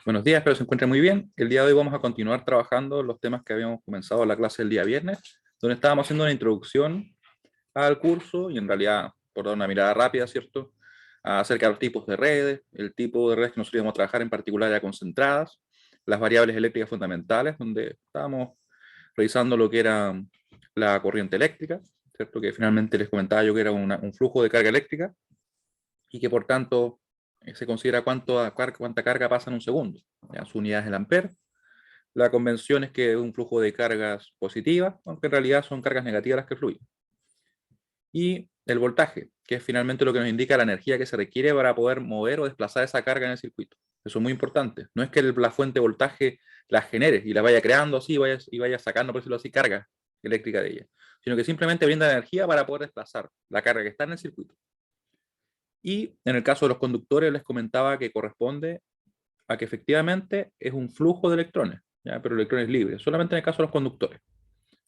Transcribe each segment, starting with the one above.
Buenos días, espero se encuentren muy bien. El día de hoy vamos a continuar trabajando los temas que habíamos comenzado en la clase el día viernes, donde estábamos haciendo una introducción al curso y en realidad, por dar una mirada rápida, ¿cierto?, acerca de los tipos de redes, el tipo de redes que nosotros íbamos a trabajar en particular ya concentradas, las variables eléctricas fundamentales, donde estábamos revisando lo que era la corriente eléctrica, ¿cierto?, que finalmente les comentaba yo que era un flujo de carga eléctrica y que por tanto se considera cuánta carga pasa en un segundo. ¿Ya? Su unidad es el ampere. La convención es que es un flujo de cargas positivas, aunque en realidad son cargas negativas las que fluyen. Y el voltaje, que es finalmente lo que nos indica la energía que se requiere para poder mover o desplazar esa carga en el circuito. Eso es muy importante. No es que la fuente de voltaje la genere y la vaya creando así y vaya sacando, por decirlo así, carga eléctrica de ella, sino que simplemente brinda energía para poder desplazar la carga que está en el circuito. Y en el caso de los conductores les comentaba que corresponde a que efectivamente es un flujo de electrones, ¿ya? Pero electrones libres, solamente en el caso de los conductores,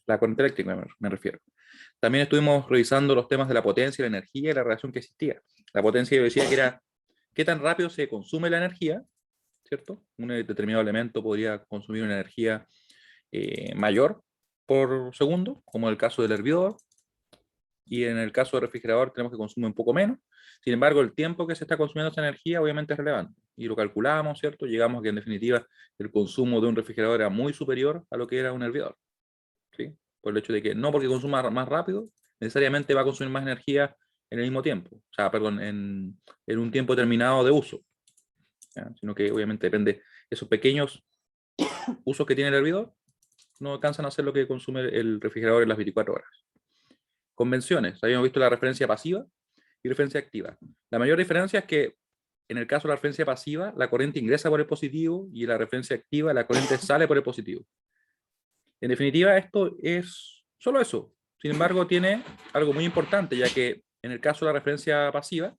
la corriente eléctrica me refiero. También estuvimos revisando los temas de la potencia, la energía y la relación que existía. La potencia yo decía que era qué tan rápido se consume la energía, ¿cierto? Un determinado elemento podría consumir una energía mayor por segundo, como en el caso del hervidor, y en el caso del refrigerador tenemos que consumir un poco menos. Sin embargo, el tiempo que se está consumiendo esa energía obviamente es relevante. Y lo calculamos, ¿cierto? Llegamos a que en definitiva el consumo de un refrigerador era muy superior a lo que era un hervidor. ¿Sí? Por el hecho de que no porque consuma más rápido, necesariamente va a consumir más energía en el mismo tiempo. O sea, perdón, en un tiempo determinado de uso. ¿Ya? Sino que obviamente depende, esos pequeños usos que tiene el hervidor no alcanzan a hacer lo que consume el refrigerador en las 24 horas. Convenciones, habíamos visto la referencia pasiva y referencia activa. La mayor diferencia es que en el caso de la referencia pasiva, la corriente ingresa por el positivo y en la referencia activa, la corriente sale por el positivo. En definitiva, esto es solo eso. Sin embargo, tiene algo muy importante, ya que en el caso de la referencia pasiva,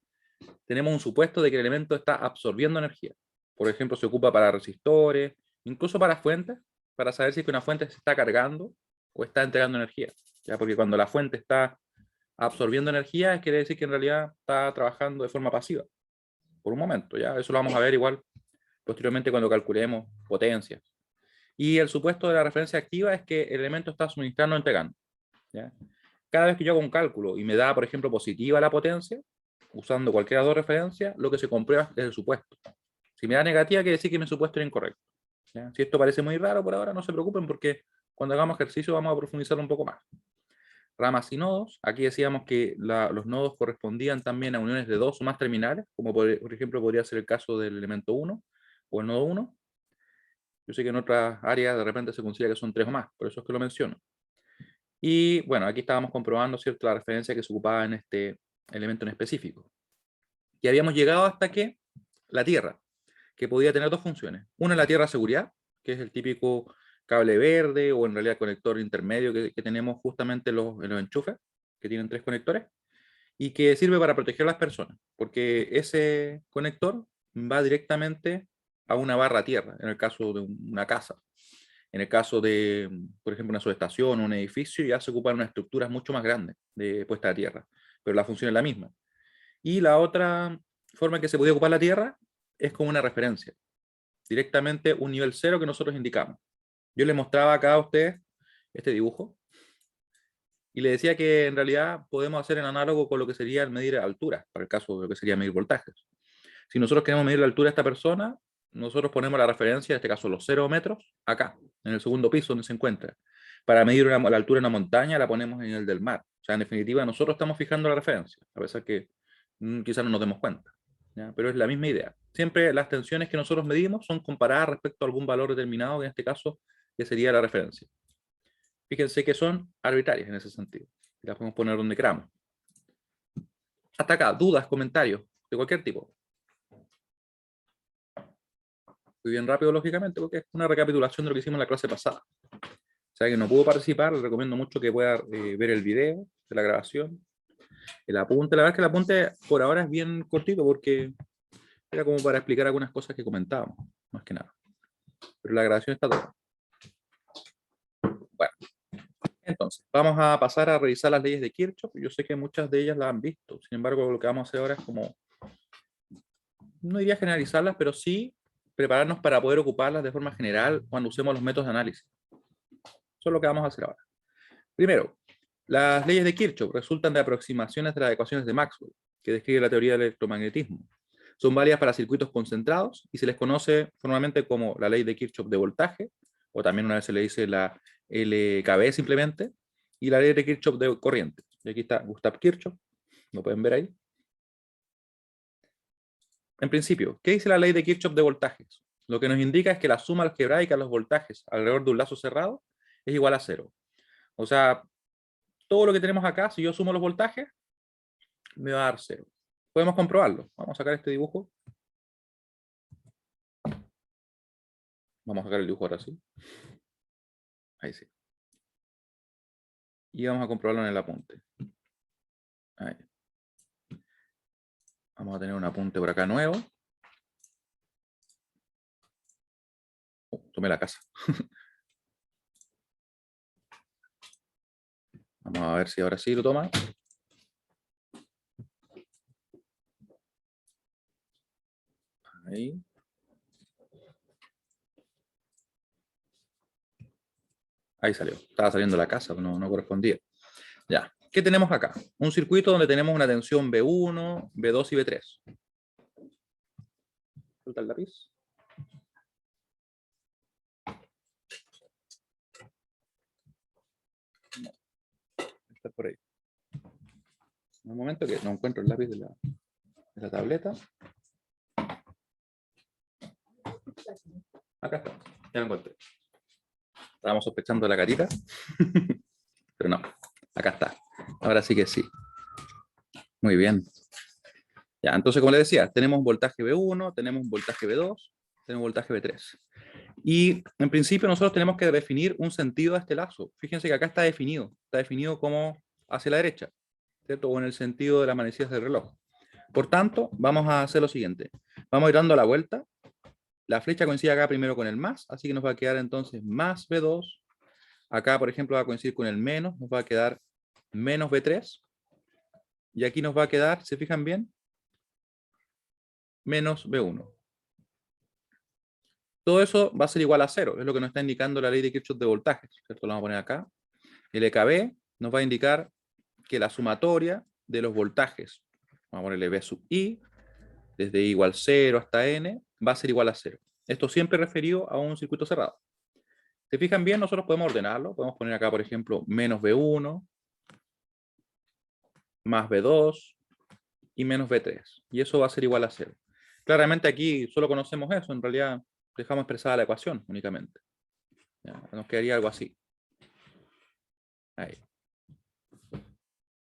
tenemos un supuesto de que el elemento está absorbiendo energía. Por ejemplo, se ocupa para resistores, incluso para fuentes, para saber si una fuente se está cargando o está entregando energía. ¿Ya? Porque cuando la fuente está absorbiendo energía, quiere decir que en realidad está trabajando de forma pasiva, por un momento, ¿ya? Eso lo vamos a ver igual posteriormente cuando calculemos potencias. Y el supuesto de la referencia activa es que el elemento está suministrando o entregando, ¿ya? Cada vez que yo hago un cálculo y me da, por ejemplo, positiva la potencia, usando cualquiera de las dos referencias, lo que se comprueba es el supuesto. Si me da negativa, quiere decir que mi supuesto era incorrecto, ¿ya? Si esto parece muy raro por ahora, no se preocupen porque cuando hagamos ejercicio vamos a profundizar un poco más. Ramas y nodos. Aquí decíamos que los nodos correspondían también a uniones de dos o más terminales, como por ejemplo podría ser el caso del elemento 1 o el nodo 1. Yo sé que en otras áreas de repente se considera que son 3 o más, por eso es que lo menciono. Y bueno, aquí estábamos comprobando, ¿cierto?, la referencia que se ocupaba en este elemento en específico. Y habíamos llegado hasta que la Tierra, que podía tener dos funciones. Una es la Tierra seguridad, que es el típico cable verde o en realidad conector intermedio que tenemos justamente en los enchufes, que tienen 3 conectores, y que sirve para proteger a las personas, porque ese conector va directamente a una barra tierra, en el caso de una casa. En el caso de, por ejemplo, una subestación o un edificio, ya se ocupan unas estructuras mucho más grandes de puesta a tierra, pero la función es la misma. Y la otra forma en que se puede ocupar la tierra es como una referencia, directamente un nivel cero que nosotros indicamos. Yo les mostraba acá a ustedes este dibujo y le decía que en realidad podemos hacer el análogo con lo que sería el medir altura, para el caso de lo que sería medir voltajes. Si nosotros queremos medir la altura de esta persona, nosotros ponemos la referencia, en este caso los 0 metros, acá, en el segundo piso donde se encuentra. Para medir la altura de una montaña la ponemos en el del mar. O sea, en definitiva, nosotros estamos fijando la referencia, a pesar que quizás no nos demos cuenta, ¿ya? Pero es la misma idea. Siempre las tensiones que nosotros medimos son comparadas respecto a algún valor determinado, que en este caso que sería la referencia. Fíjense que son arbitrarias en ese sentido. Y las podemos poner donde queramos. Hasta acá, dudas, comentarios, de cualquier tipo. Muy bien rápido, lógicamente, porque es una recapitulación de lo que hicimos en la clase pasada. O sea, que no pudo participar, les recomiendo mucho que pueda ver el video de la grabación. El apunte, la verdad es que el apunte por ahora es bien cortito porque era como para explicar algunas cosas que comentábamos, más que nada. Pero la grabación está toda. Bueno, entonces, vamos a pasar a revisar las leyes de Kirchhoff. Yo sé que muchas de ellas las han visto, sin embargo, lo que vamos a hacer ahora es como, no diría generalizarlas, pero sí prepararnos para poder ocuparlas de forma general cuando usemos los métodos de análisis. Eso es lo que vamos a hacer ahora. Primero, las leyes de Kirchhoff resultan de aproximaciones de las ecuaciones de Maxwell, que describe la teoría del electromagnetismo. Son válidas para circuitos concentrados y se les conoce formalmente como la ley de Kirchhoff de voltaje, o también una vez se le dice la LKB simplemente, y la ley de Kirchhoff de corriente. Y aquí está Gustav Kirchhoff, lo pueden ver ahí. En principio, ¿qué dice la ley de Kirchhoff de voltajes? Lo que nos indica es que la suma algebraica de los voltajes alrededor de un lazo cerrado es igual a 0. O sea, todo lo que tenemos acá, si yo sumo los voltajes, me va a dar 0. Podemos comprobarlo. Vamos a sacar este dibujo. Vamos a sacar el dibujo ahora sí. Ahí sí. Y vamos a comprobarlo en el apunte. Ahí. Vamos a tener un apunte por acá nuevo. Tomé la casa. Vamos a ver si ahora sí lo toma. Ahí. Ahí salió. Estaba saliendo la casa, pero no correspondía. Ya. ¿Qué tenemos acá? Un circuito donde tenemos una tensión B1, B2 y B3. Suelta el lápiz. Está por ahí. Un momento que no encuentro el lápiz de la tableta. Acá está. Ya lo encontré. Estábamos sospechando la carita. Pero no. Acá está. Ahora sí que sí. Muy bien. Ya, entonces, como les decía, tenemos un voltaje B1, tenemos un voltaje B2, tenemos un voltaje B3. Y en principio nosotros tenemos que definir un sentido a este lazo. Fíjense que acá está definido como hacia la derecha, ¿cierto? O en el sentido de las manecillas del reloj. Por tanto, vamos a hacer lo siguiente. Vamos a ir dando la vuelta. La flecha coincide acá primero con el más, así que nos va a quedar entonces más B2. Acá, por ejemplo, va a coincidir con el menos, nos va a quedar menos B3. Y aquí nos va a quedar, ¿se fijan bien? Menos B1. Todo eso va a ser igual a 0, es lo que nos está indicando la ley de Kirchhoff de voltajes, ¿cierto? Lo vamos a poner acá. El EKB nos va a indicar que la sumatoria de los voltajes, vamos a ponerle B sub I, desde I igual 0 hasta N, va a ser igual a 0. Esto siempre referido a un circuito cerrado. ¿Se fijan bien? Nosotros podemos ordenarlo. Podemos poner acá, por ejemplo, menos B1, más B2 y menos B3. Y eso va a ser igual a 0. Claramente aquí solo conocemos eso. En realidad dejamos expresada la ecuación únicamente. Ya, nos quedaría algo así. Ahí.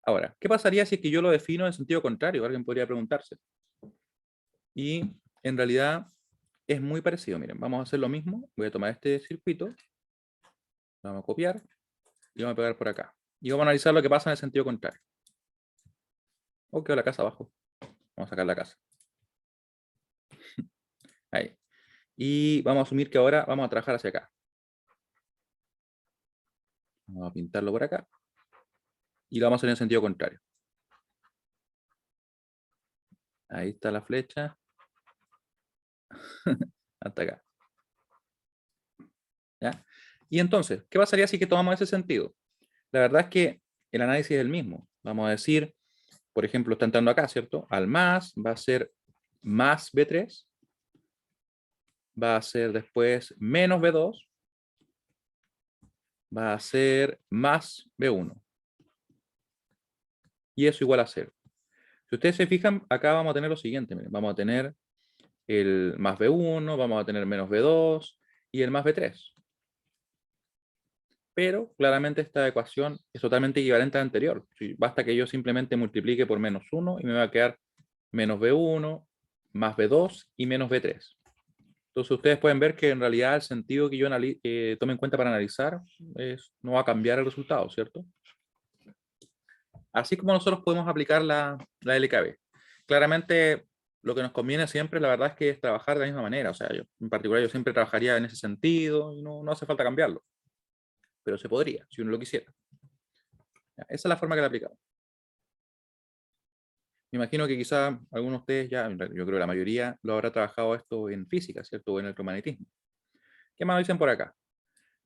Ahora, ¿qué pasaría si es que yo lo defino en sentido contrario? Alguien podría preguntarse. Y en realidad es muy parecido. Miren, vamos a hacer lo mismo. Voy a tomar este circuito. Lo vamos a copiar. Y vamos a pegar por acá. Y vamos a analizar lo que pasa en el sentido contrario. Oh, quedó la casa abajo. Vamos a sacar la casa. Ahí. Y vamos a asumir que ahora vamos a trabajar hacia acá. Vamos a pintarlo por acá. Y lo vamos a hacer en sentido contrario. Ahí está la flecha. Hasta acá. ¿Ya? Y entonces, ¿qué pasaría si que tomamos ese sentido? La verdad es que el análisis es el mismo. Vamos a decir, por ejemplo, está entrando acá, ¿cierto? Al más va a ser más B3. Va a ser después menos B2. Va a ser más B1. Y eso igual a 0. Si ustedes se fijan, acá vamos a tener lo siguiente. Miren, vamos a tener el más B1, vamos a tener menos B2 y el más B3. Pero claramente esta ecuación es totalmente equivalente a la anterior. Basta que yo simplemente multiplique por menos 1 y me va a quedar menos B1, más B2 y menos B3. Entonces ustedes pueden ver que en realidad el sentido que yo tome en cuenta para analizar no va a cambiar el resultado, ¿cierto? Así como nosotros podemos aplicar la LKB. Claramente lo que nos conviene siempre, la verdad es que es trabajar de la misma manera. O sea, yo en particular yo siempre trabajaría en ese sentido y no hace falta cambiarlo. Pero se podría, si uno lo quisiera. Esa es la forma que la aplicamos. Me imagino que quizá algunos de ustedes ya, yo creo que la mayoría lo habrá trabajado esto en física, ¿cierto? O en electromagnetismo. ¿Qué más dicen por acá?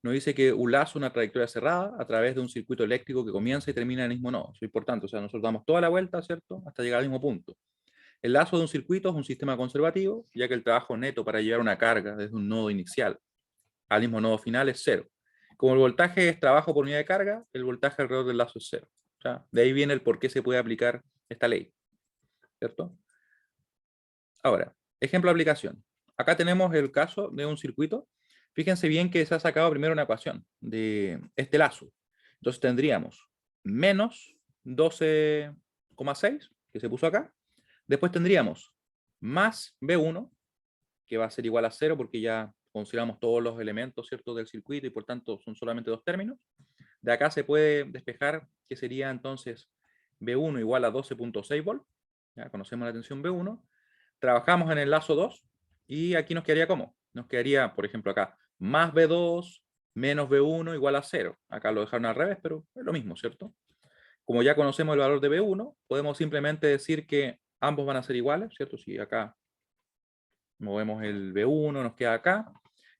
Nos dice que un lazo es una trayectoria cerrada a través de un circuito eléctrico que comienza y termina en el mismo nodo. Eso es importante, o sea, nosotros damos toda la vuelta, ¿cierto? Hasta llegar al mismo punto. El lazo de un circuito es un sistema conservativo, ya que el trabajo neto para llevar una carga desde un nodo inicial al mismo nodo final es cero. Como el voltaje es trabajo por unidad de carga, el voltaje alrededor del lazo es cero. O sea, de ahí viene el por qué se puede aplicar esta ley, ¿cierto? Ahora, ejemplo de aplicación. Acá tenemos el caso de un circuito. Fíjense bien que se ha sacado primero una ecuación de este lazo. Entonces tendríamos menos 12,6, que se puso acá. Después tendríamos más B1, que va a ser igual a 0 porque ya consideramos todos los elementos, ¿cierto?, del circuito y por tanto son solamente dos términos. De acá se puede despejar que sería entonces B1 igual a 12,6 volts. Ya conocemos la tensión B1. Trabajamos en el lazo 2 y aquí nos quedaría ¿cómo? Nos quedaría, por ejemplo, acá más B2 menos B1 igual a 0. Acá lo dejaron al revés, pero es lo mismo, ¿cierto? Como ya conocemos el valor de B1, podemos simplemente decir que ambos van a ser iguales, ¿cierto? Si acá movemos el B1, nos queda acá.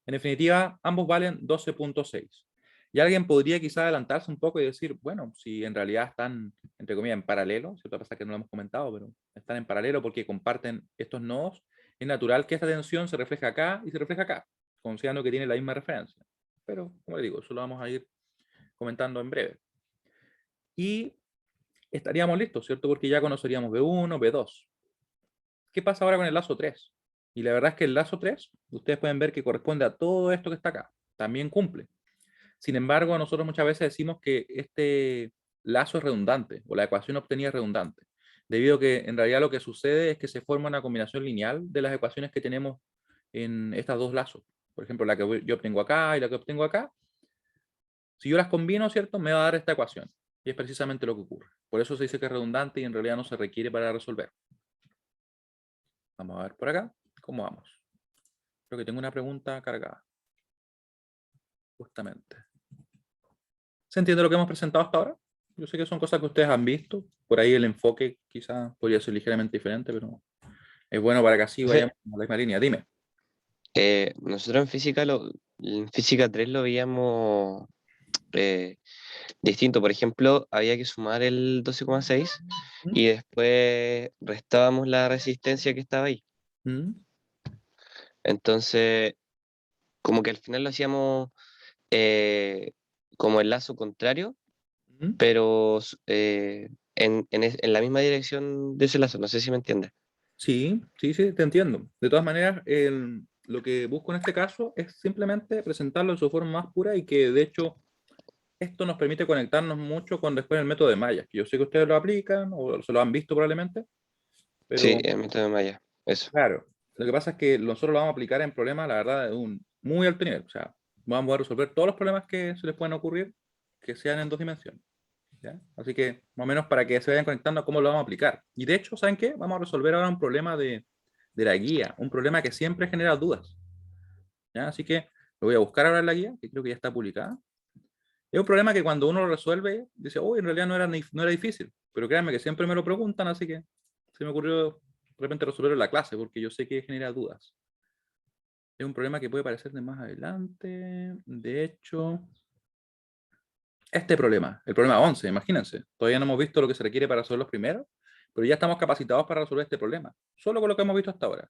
En definitiva, ambos valen 12,6. Y alguien podría quizá adelantarse un poco y decir, bueno, si en realidad están, entre comillas, en paralelo, ¿cierto? Pasa que no lo hemos comentado, pero están en paralelo porque comparten estos nodos, es natural que esta tensión se refleje acá y se refleje acá, considerando que tiene la misma referencia. Pero, como le digo, eso lo vamos a ir comentando en breve. Y estaríamos listos, ¿cierto? Porque ya conoceríamos B1, B2. ¿Qué pasa ahora con el lazo 3? Y la verdad es que el lazo 3, ustedes pueden ver que corresponde a todo esto que está acá. También cumple. Sin embargo, nosotros muchas veces decimos que este lazo es redundante o la ecuación obtenida es redundante, debido a que en realidad lo que sucede es que se forma una combinación lineal de las ecuaciones que tenemos en estos dos lazos. Por ejemplo, la que yo obtengo acá y la que obtengo acá. Si yo las combino, ¿cierto? Me va a dar esta ecuación. Y es precisamente lo que ocurre. Por eso se dice que es redundante y en realidad no se requiere para resolver. Vamos a ver por acá. ¿Cómo vamos? Creo que tengo una pregunta cargada. Justamente. ¿Se entiende lo que hemos presentado hasta ahora? Yo sé que son cosas que ustedes han visto. Por ahí el enfoque quizás podría ser ligeramente diferente, pero es bueno para que así Profe, vayamos en la misma línea. Dime. nosotros en física 3 lo veíamos eh, distinto. Por ejemplo, había que sumar el 12,6 ¿Mm? y después restábamos la resistencia que estaba ahí. ¿Mm? Entonces, como que al final lo hacíamos eh, como el lazo contrario, ¿Mm? pero en la misma dirección de ese lazo. No sé si me entiendes. Sí, sí, sí, te entiendo. De todas maneras, lo que busco en este caso es simplemente presentarlo en su forma más pura y que de hecho esto nos permite conectarnos mucho con después el método de Maya, que yo sé que ustedes lo aplican o se lo han visto probablemente, Sí, pero el método de Maya. Eso. claro, lo que pasa es que nosotros lo vamos a aplicar en problemas, la verdad, de un muy alto nivel. O sea, vamos a resolver todos los problemas que se les pueden ocurrir que sean en dos dimensiones. ¿Ya? Así que, más o menos, para que se vayan conectando a cómo lo vamos a aplicar. Y de hecho, ¿saben qué? Vamos a resolver ahora un problema de la guía, un problema que siempre genera dudas. ¿Ya? Así que lo voy a buscar ahora en la guía, que creo que ya está publicada. Es un problema que cuando uno lo resuelve, dice, uy, en realidad no era difícil. Pero créanme que siempre me lo preguntan, así que se me ocurrió de repente resolverlo en la clase, porque yo sé que genera dudas. Es un problema que puede aparecer de más adelante. De hecho, este problema, el problema 11, imagínense. Todavía no hemos visto lo que se requiere para resolver los primeros, pero ya estamos capacitados para resolver este problema. Solo con lo que hemos visto hasta ahora.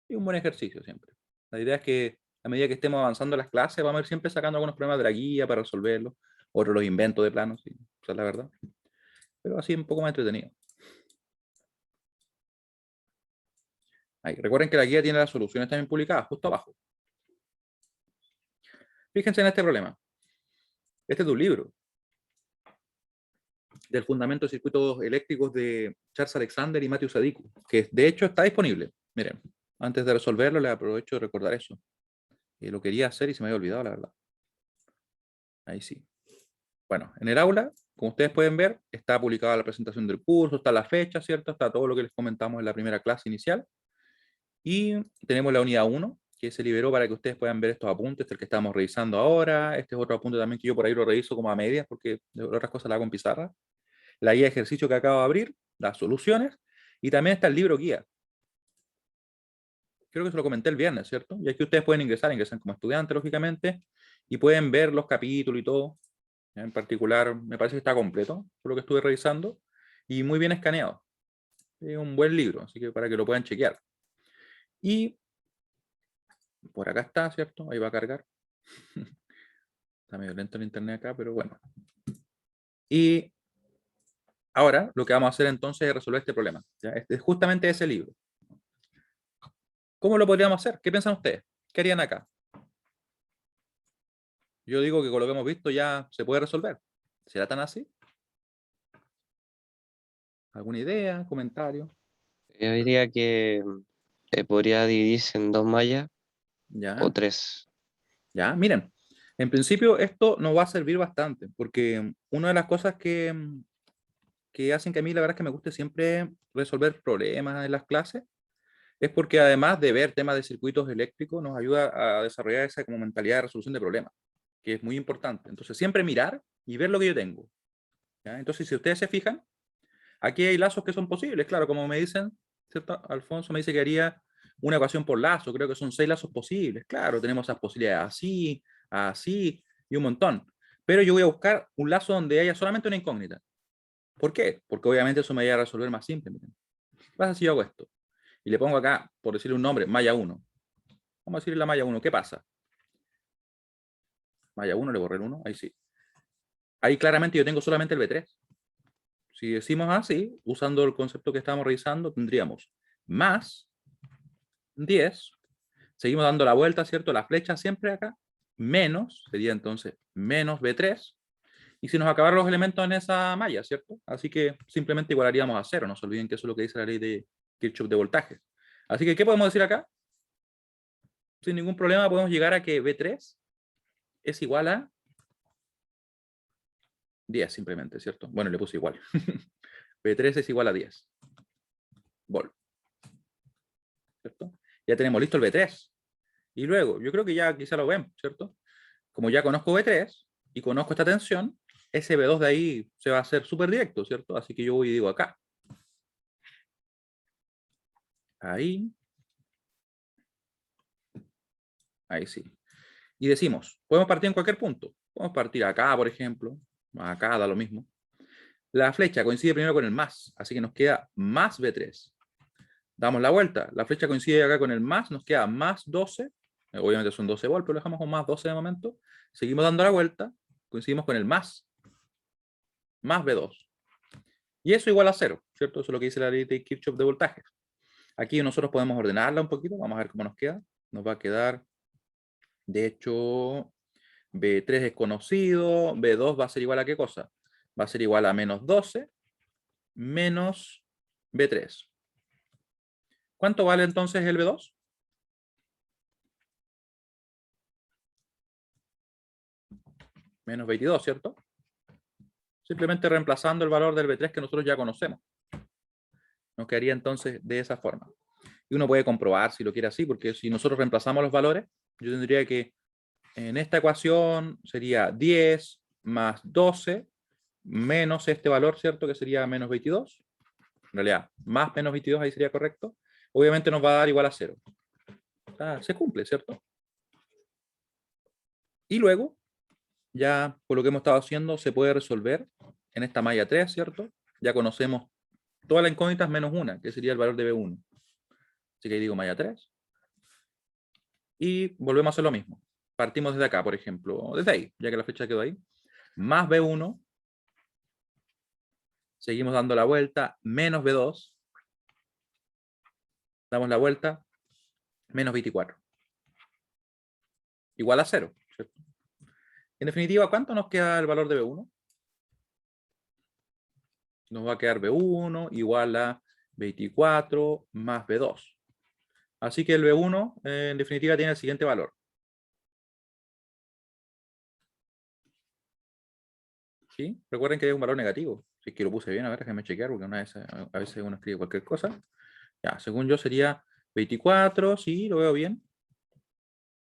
Y un buen ejercicio siempre. La idea es que a medida que estemos avanzando en las clases, vamos a ir siempre sacando algunos problemas de la guía para resolverlos. Otros los inventos de planos, sí, esa es la verdad. Pero así un poco más entretenido. Ahí. Recuerden que la guía tiene las soluciones también publicadas justo abajo. Fíjense en este problema. Este es de un libro, del fundamento de circuitos eléctricos de Charles Alexander y Matthew Sadiku, que de hecho está disponible. Miren, antes de resolverlo, les aprovecho de recordar eso. Lo quería hacer y se me había olvidado, la verdad. Ahí sí. Bueno, en el aula, como ustedes pueden ver, está publicada la presentación del curso, está la fecha, ¿cierto? Está todo lo que les comentamos en la primera clase inicial. Y tenemos la unidad 1, que se liberó para que ustedes puedan ver estos apuntes, este es el que estamos revisando ahora. Este es otro apunte también que yo por ahí lo reviso como a medias, porque de otras cosas la hago en pizarra. la guía de ejercicio que acabo de abrir, las soluciones, y también está el libro guía. Creo que se lo comenté el viernes, ¿cierto? Y aquí ustedes pueden ingresan como estudiantes, lógicamente, y pueden ver los capítulos y todo. En particular, me parece que está completo, por lo que estuve revisando, y muy bien escaneado. Es un buen libro, así que para que lo puedan chequear. Y por acá está, ¿cierto? Ahí va a cargar. Está medio lento el internet acá, pero bueno. Y ahora lo que vamos a hacer entonces es resolver este problema. ¿Ya? Este es justamente ese libro. ¿Cómo lo podríamos hacer? ¿Qué piensan ustedes? ¿Qué harían acá? Yo digo que con lo que hemos visto ya se puede resolver. ¿Será tan así? ¿Alguna idea? ¿Comentario? Yo diría que podría dividirse en dos mallas o Ya, tres. ya. Miren, en principio esto nos va a servir bastante, porque una de las cosas que hacen que a mí la verdad es que me guste siempre resolver problemas en las clases es porque además de ver temas de circuitos eléctricos, nos ayuda a desarrollar esa como mentalidad de resolución de problemas, que es muy importante. Entonces, siempre mirar y ver lo que yo tengo. ¿Ya? Entonces, si ustedes se fijan, aquí hay lazos que son posibles, claro, como me dicen, ¿cierto? Alfonso me dice que haría una ecuación por lazo, creo que son 6 lazos posibles, claro, tenemos esas posibilidades así, así y un montón. Pero yo voy a buscar un lazo donde haya solamente una incógnita. ¿Por qué? Porque obviamente eso me va a resolver más simple. Miren. ¿Qué pasa si yo hago esto? Y le pongo acá, por decirle un nombre, malla 1. Vamos a decirle la malla 1. ¿Qué pasa? Malla 1, le borré el 1, ahí sí. Ahí claramente yo tengo solamente el B3. Si decimos así, usando el concepto que estábamos revisando, tendríamos más 10. Seguimos dando la vuelta, ¿cierto? La flecha siempre acá. Menos, sería entonces menos B3. Y si nos acabaron los elementos en esa malla, ¿cierto? Así que simplemente igualaríamos a 0. No se olviden que eso es lo que dice la ley de Kirchhoff de voltaje. Así que, ¿qué podemos decir acá? Sin ningún problema podemos llegar a que B3 es igual a 10 simplemente, ¿cierto? Bueno, le puse igual. B3 es igual a 10 volt, ¿cierto? Ya tenemos listo el B3. Y luego, yo creo que ya quizá lo ven, ¿cierto? Como ya conozco B3 y conozco esta tensión, ese B2 de ahí se va a hacer súper directo, ¿cierto? Así que yo voy y digo acá. Ahí. Ahí sí. Y decimos, podemos partir en cualquier punto. Podemos partir acá, por ejemplo. Acá da lo mismo. La flecha coincide primero con el más, así que nos queda más B3. Damos la vuelta, la flecha coincide acá con el más, nos queda más 12. Obviamente son 12 volt, pero lo dejamos con más 12 de momento. Seguimos dando la vuelta, coincidimos con el más B2. Y eso igual a 0, ¿cierto? Eso es lo que dice la ley de Kirchhoff de voltaje. Aquí nosotros podemos ordenarla un poquito, vamos a ver cómo nos queda. Nos va a quedar, de hecho, B3 es conocido, B2 va a ser igual a ¿qué cosa? Va a ser igual a menos 12 menos B3. ¿Cuánto vale entonces el B2? Menos 22, ¿cierto? Simplemente reemplazando el valor del B3 que nosotros ya conocemos. Nos quedaría entonces de esa forma. Y uno puede comprobar si lo quiere así, porque si nosotros reemplazamos los valores, yo tendría que en esta ecuación sería 10 más 12 menos este valor, ¿cierto? Que sería menos 22. En realidad, más menos 22 ahí sería correcto. Obviamente nos va a dar igual a 0. Se cumple, ¿cierto? Y luego, ya por lo que hemos estado haciendo, se puede resolver en esta malla 3, ¿cierto? Ya conocemos todas las incógnitas menos una, que sería el valor de B1. Así que ahí digo malla 3. Y volvemos a hacer lo mismo. Partimos desde acá, por ejemplo, desde ahí, ya que la flecha quedó ahí. Más B1. Seguimos dando la vuelta, menos B2. Damos la vuelta, menos 24. Igual a 0, ¿cierto? En definitiva, ¿cuánto nos queda el valor de B1? Nos va a quedar B1 igual a 24 más B2. Así que el B1 en definitiva tiene el siguiente valor. ¿Sí? Recuerden que es un valor negativo. Si es que lo puse bien, a ver, déjenme chequear, porque a veces uno escribe cualquier cosa. Ya, según yo sería 24, sí, lo veo bien.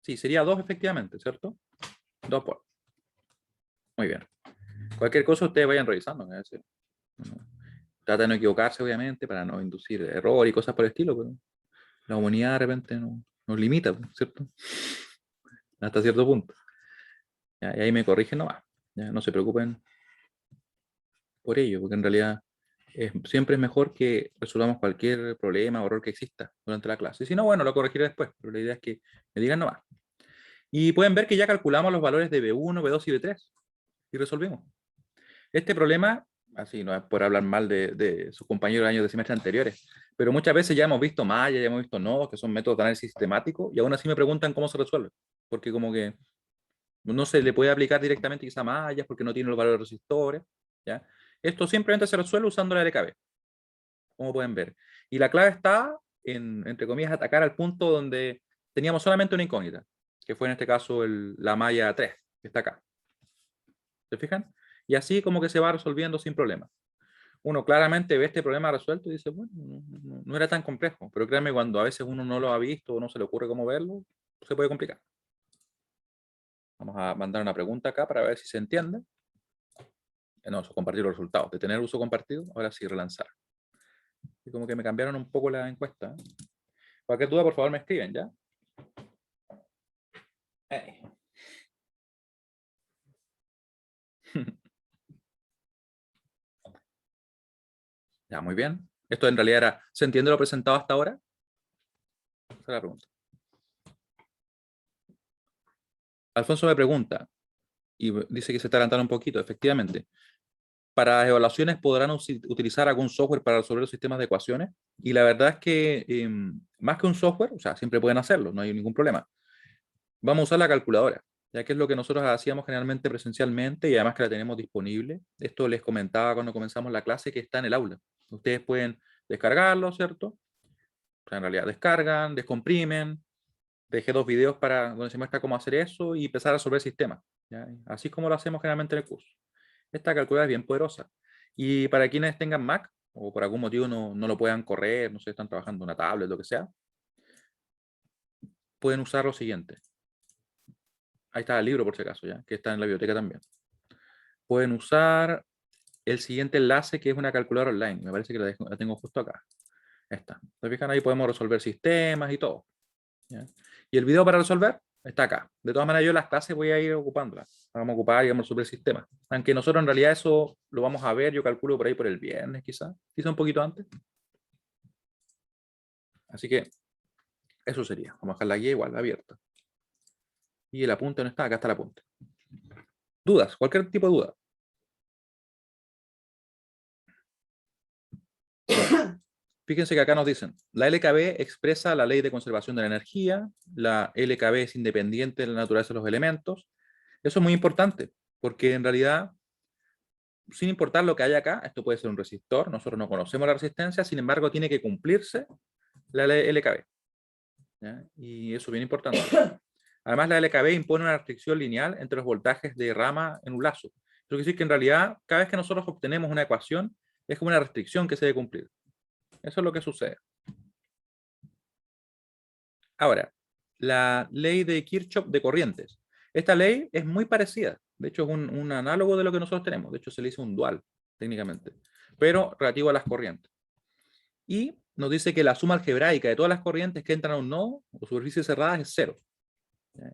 Sí, sería 2 efectivamente, ¿cierto? 2 por. Muy bien. Cualquier cosa ustedes vayan revisando. Trata de no equivocarse, obviamente, para no inducir error y cosas por el estilo, pero la humanidad de repente nos limita, ¿cierto? Hasta cierto punto. Ya, y ahí me corrigen nomás. Ya, no se preocupen por ello, porque en realidad siempre es mejor que resolvamos cualquier problema o error que exista durante la clase. Y si no, bueno, lo corregiré después, pero la idea es que me digan nomás. Y pueden ver que ya calculamos los valores de B1, B2 y B3 y resolvimos. Este problema, así no es por hablar mal de sus compañeros de años de semestre anteriores, pero muchas veces ya hemos visto Maya, ya hemos visto nodos, que son métodos de análisis sistemático, y aún así me preguntan cómo se resuelve, porque como que no se le puede aplicar directamente quizá Maya, porque no tiene los valores resistores, ¿ya? Esto simplemente se resuelve usando la LKB, como pueden ver. Y la clave está en, entre comillas, atacar al punto donde teníamos solamente una incógnita, que fue en este caso la Maya 3, que está acá. ¿Se fijan? Y así como que se va resolviendo sin problema. Uno claramente ve este problema resuelto y dice, bueno, no era tan complejo, pero créanme, cuando a veces uno no lo ha visto o no se le ocurre cómo verlo, se puede complicar. Vamos a mandar una pregunta acá para ver si se entiende. No, eso, compartir los resultados. De tener uso compartido, ahora sí, relanzar. Y como que me cambiaron un poco la encuesta. Cualquier duda, por favor, me escriben, ¿ya? Ya, muy bien. Esto en realidad era, ¿se entiende lo presentado hasta ahora? Esa es la pregunta. Alfonso me pregunta, y dice que se está adelantando un poquito, efectivamente. Para las evaluaciones podrán utilizar algún software para resolver los sistemas de ecuaciones, y la verdad es que más que un software, o sea, siempre pueden hacerlo, no hay ningún problema. Vamos a usar la calculadora, ya que es lo que nosotros hacíamos generalmente presencialmente y además que la tenemos disponible. Esto les comentaba cuando comenzamos la clase, que está en el aula. Ustedes pueden descargarlo, ¿cierto? O sea, en realidad descargan, descomprimen. Dejé 2 videos para donde se muestra cómo hacer eso y empezar a resolver sistemas, ¿ya? Así como lo hacemos generalmente en el curso. Esta calculadora es bien poderosa. Y para quienes tengan Mac o por algún motivo no lo puedan correr, no sé, están trabajando en una tablet, lo que sea, pueden usar lo siguiente. Ahí está el libro, por si acaso, ya, que está en la biblioteca también. Pueden usar el siguiente enlace, que es una calculadora online. Me parece que la tengo justo acá. Esta. ¿Se fijan? Ahí podemos resolver sistemas y todo, ¿ya? Y el video para resolver está acá. De todas maneras, yo en las clases voy a ir ocupándolas. Vamos a ocupar y vamos a resolver el sistema. Aunque nosotros en realidad eso lo vamos a ver, yo calculo por ahí por el viernes, quizá un poquito antes. Así que eso sería. Vamos a dejar la guía igual, abierta. Y el apunte no está, acá está el apunte. ¿Dudas? Cualquier tipo de duda. Fíjense que acá nos dicen, la LKB expresa la ley de conservación de la energía, la LKB es independiente de la naturaleza de los elementos. Eso es muy importante, porque en realidad, sin importar lo que haya acá, esto puede ser un resistor, nosotros no conocemos la resistencia, sin embargo tiene que cumplirse la LKB, ¿ya? Y eso es bien importante. Además, la LKB impone una restricción lineal entre los voltajes de rama en un lazo. Eso quiere decir que en realidad, cada vez que nosotros obtenemos una ecuación, es como una restricción que se debe cumplir. Eso es lo que sucede. Ahora, la ley de Kirchhoff de corrientes. Esta ley es muy parecida. De hecho, es un análogo de lo que nosotros tenemos. De hecho, se le hizo un dual, técnicamente. Pero relativo a las corrientes. Y nos dice que la suma algebraica de todas las corrientes que entran a un nodo o superficie cerrada es 0.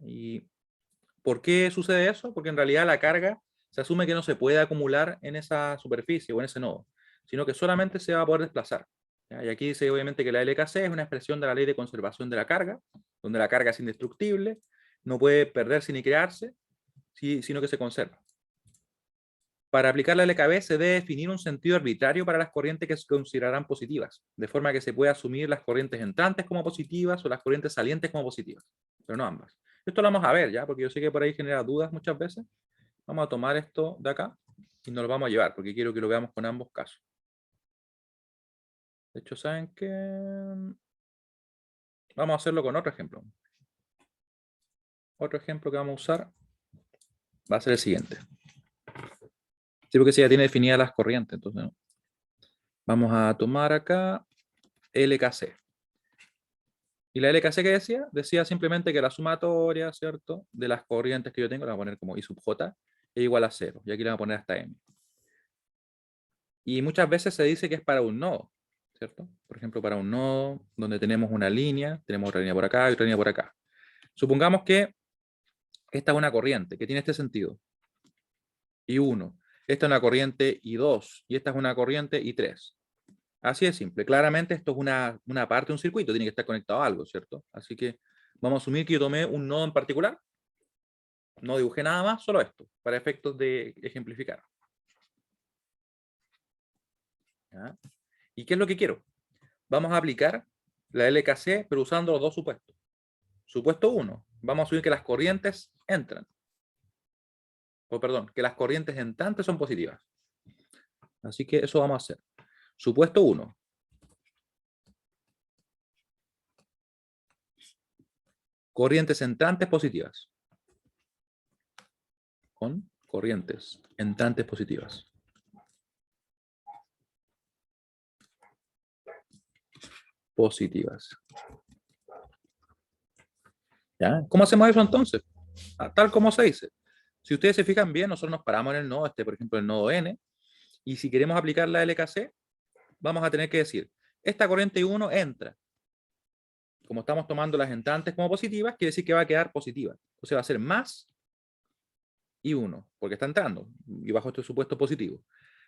¿Y por qué sucede eso? Porque en realidad la carga se asume que no se puede acumular en esa superficie o en ese nodo, sino que solamente se va a poder desplazar. ¿Ya? Y aquí dice obviamente que la LKC es una expresión de la ley de conservación de la carga, donde la carga es indestructible, no puede perderse ni crearse, sino que se conserva. Para aplicar la LKB se debe definir un sentido arbitrario para las corrientes que se considerarán positivas, de forma que se pueda asumir las corrientes entrantes como positivas o las corrientes salientes como positivas, pero no ambas. Esto lo vamos a ver ya, porque yo sé que por ahí genera dudas muchas veces. Vamos a tomar esto de acá y nos lo vamos a llevar, porque quiero que lo veamos con ambos casos. De hecho, ¿saben qué? Vamos a hacerlo con otro ejemplo. Otro ejemplo que vamos a usar va a ser el siguiente. Sí, porque si ya tiene definidas las corrientes, entonces ¿no? Vamos a tomar acá LKC. ¿Y la LKC qué decía? Decía simplemente que la sumatoria, ¿cierto?, de las corrientes que yo tengo, la voy a poner como I sub J, es igual a 0. Y aquí le voy a poner hasta M. Y muchas veces se dice que es para un nodo, ¿cierto? Por ejemplo, para un nodo donde tenemos una línea, tenemos otra línea por acá y otra línea por acá. Supongamos que esta es una corriente que tiene este sentido. I1. Esta es una corriente I2. Y esta es una corriente I3. Así de simple. Claramente esto es una parte de un circuito. Tiene que estar conectado a algo, ¿cierto? Así que vamos a asumir que yo tomé un nodo en particular. No dibujé nada más, solo esto, para efectos de ejemplificar. ¿Ya? ¿Y qué es lo que quiero? Vamos a aplicar la LKC, pero usando los dos supuestos. Supuesto 1. Vamos a asumir que las corrientes entran. O perdón, que las corrientes entrantes son positivas. Así que eso vamos a hacer. Supuesto 1. Corrientes entrantes positivas. Con corrientes entrantes positivas. Positivas. ¿Ya? ¿Cómo hacemos eso entonces? Tal como se dice. Si ustedes se fijan bien, nosotros nos paramos en el nodo, por ejemplo, el nodo N, y si queremos aplicar la LKC, vamos a tener que decir, esta corriente I1 entra. Como estamos tomando las entrantes como positivas, quiere decir que va a quedar positiva. O sea, va a ser más I1, porque está entrando, y bajo este supuesto positivo.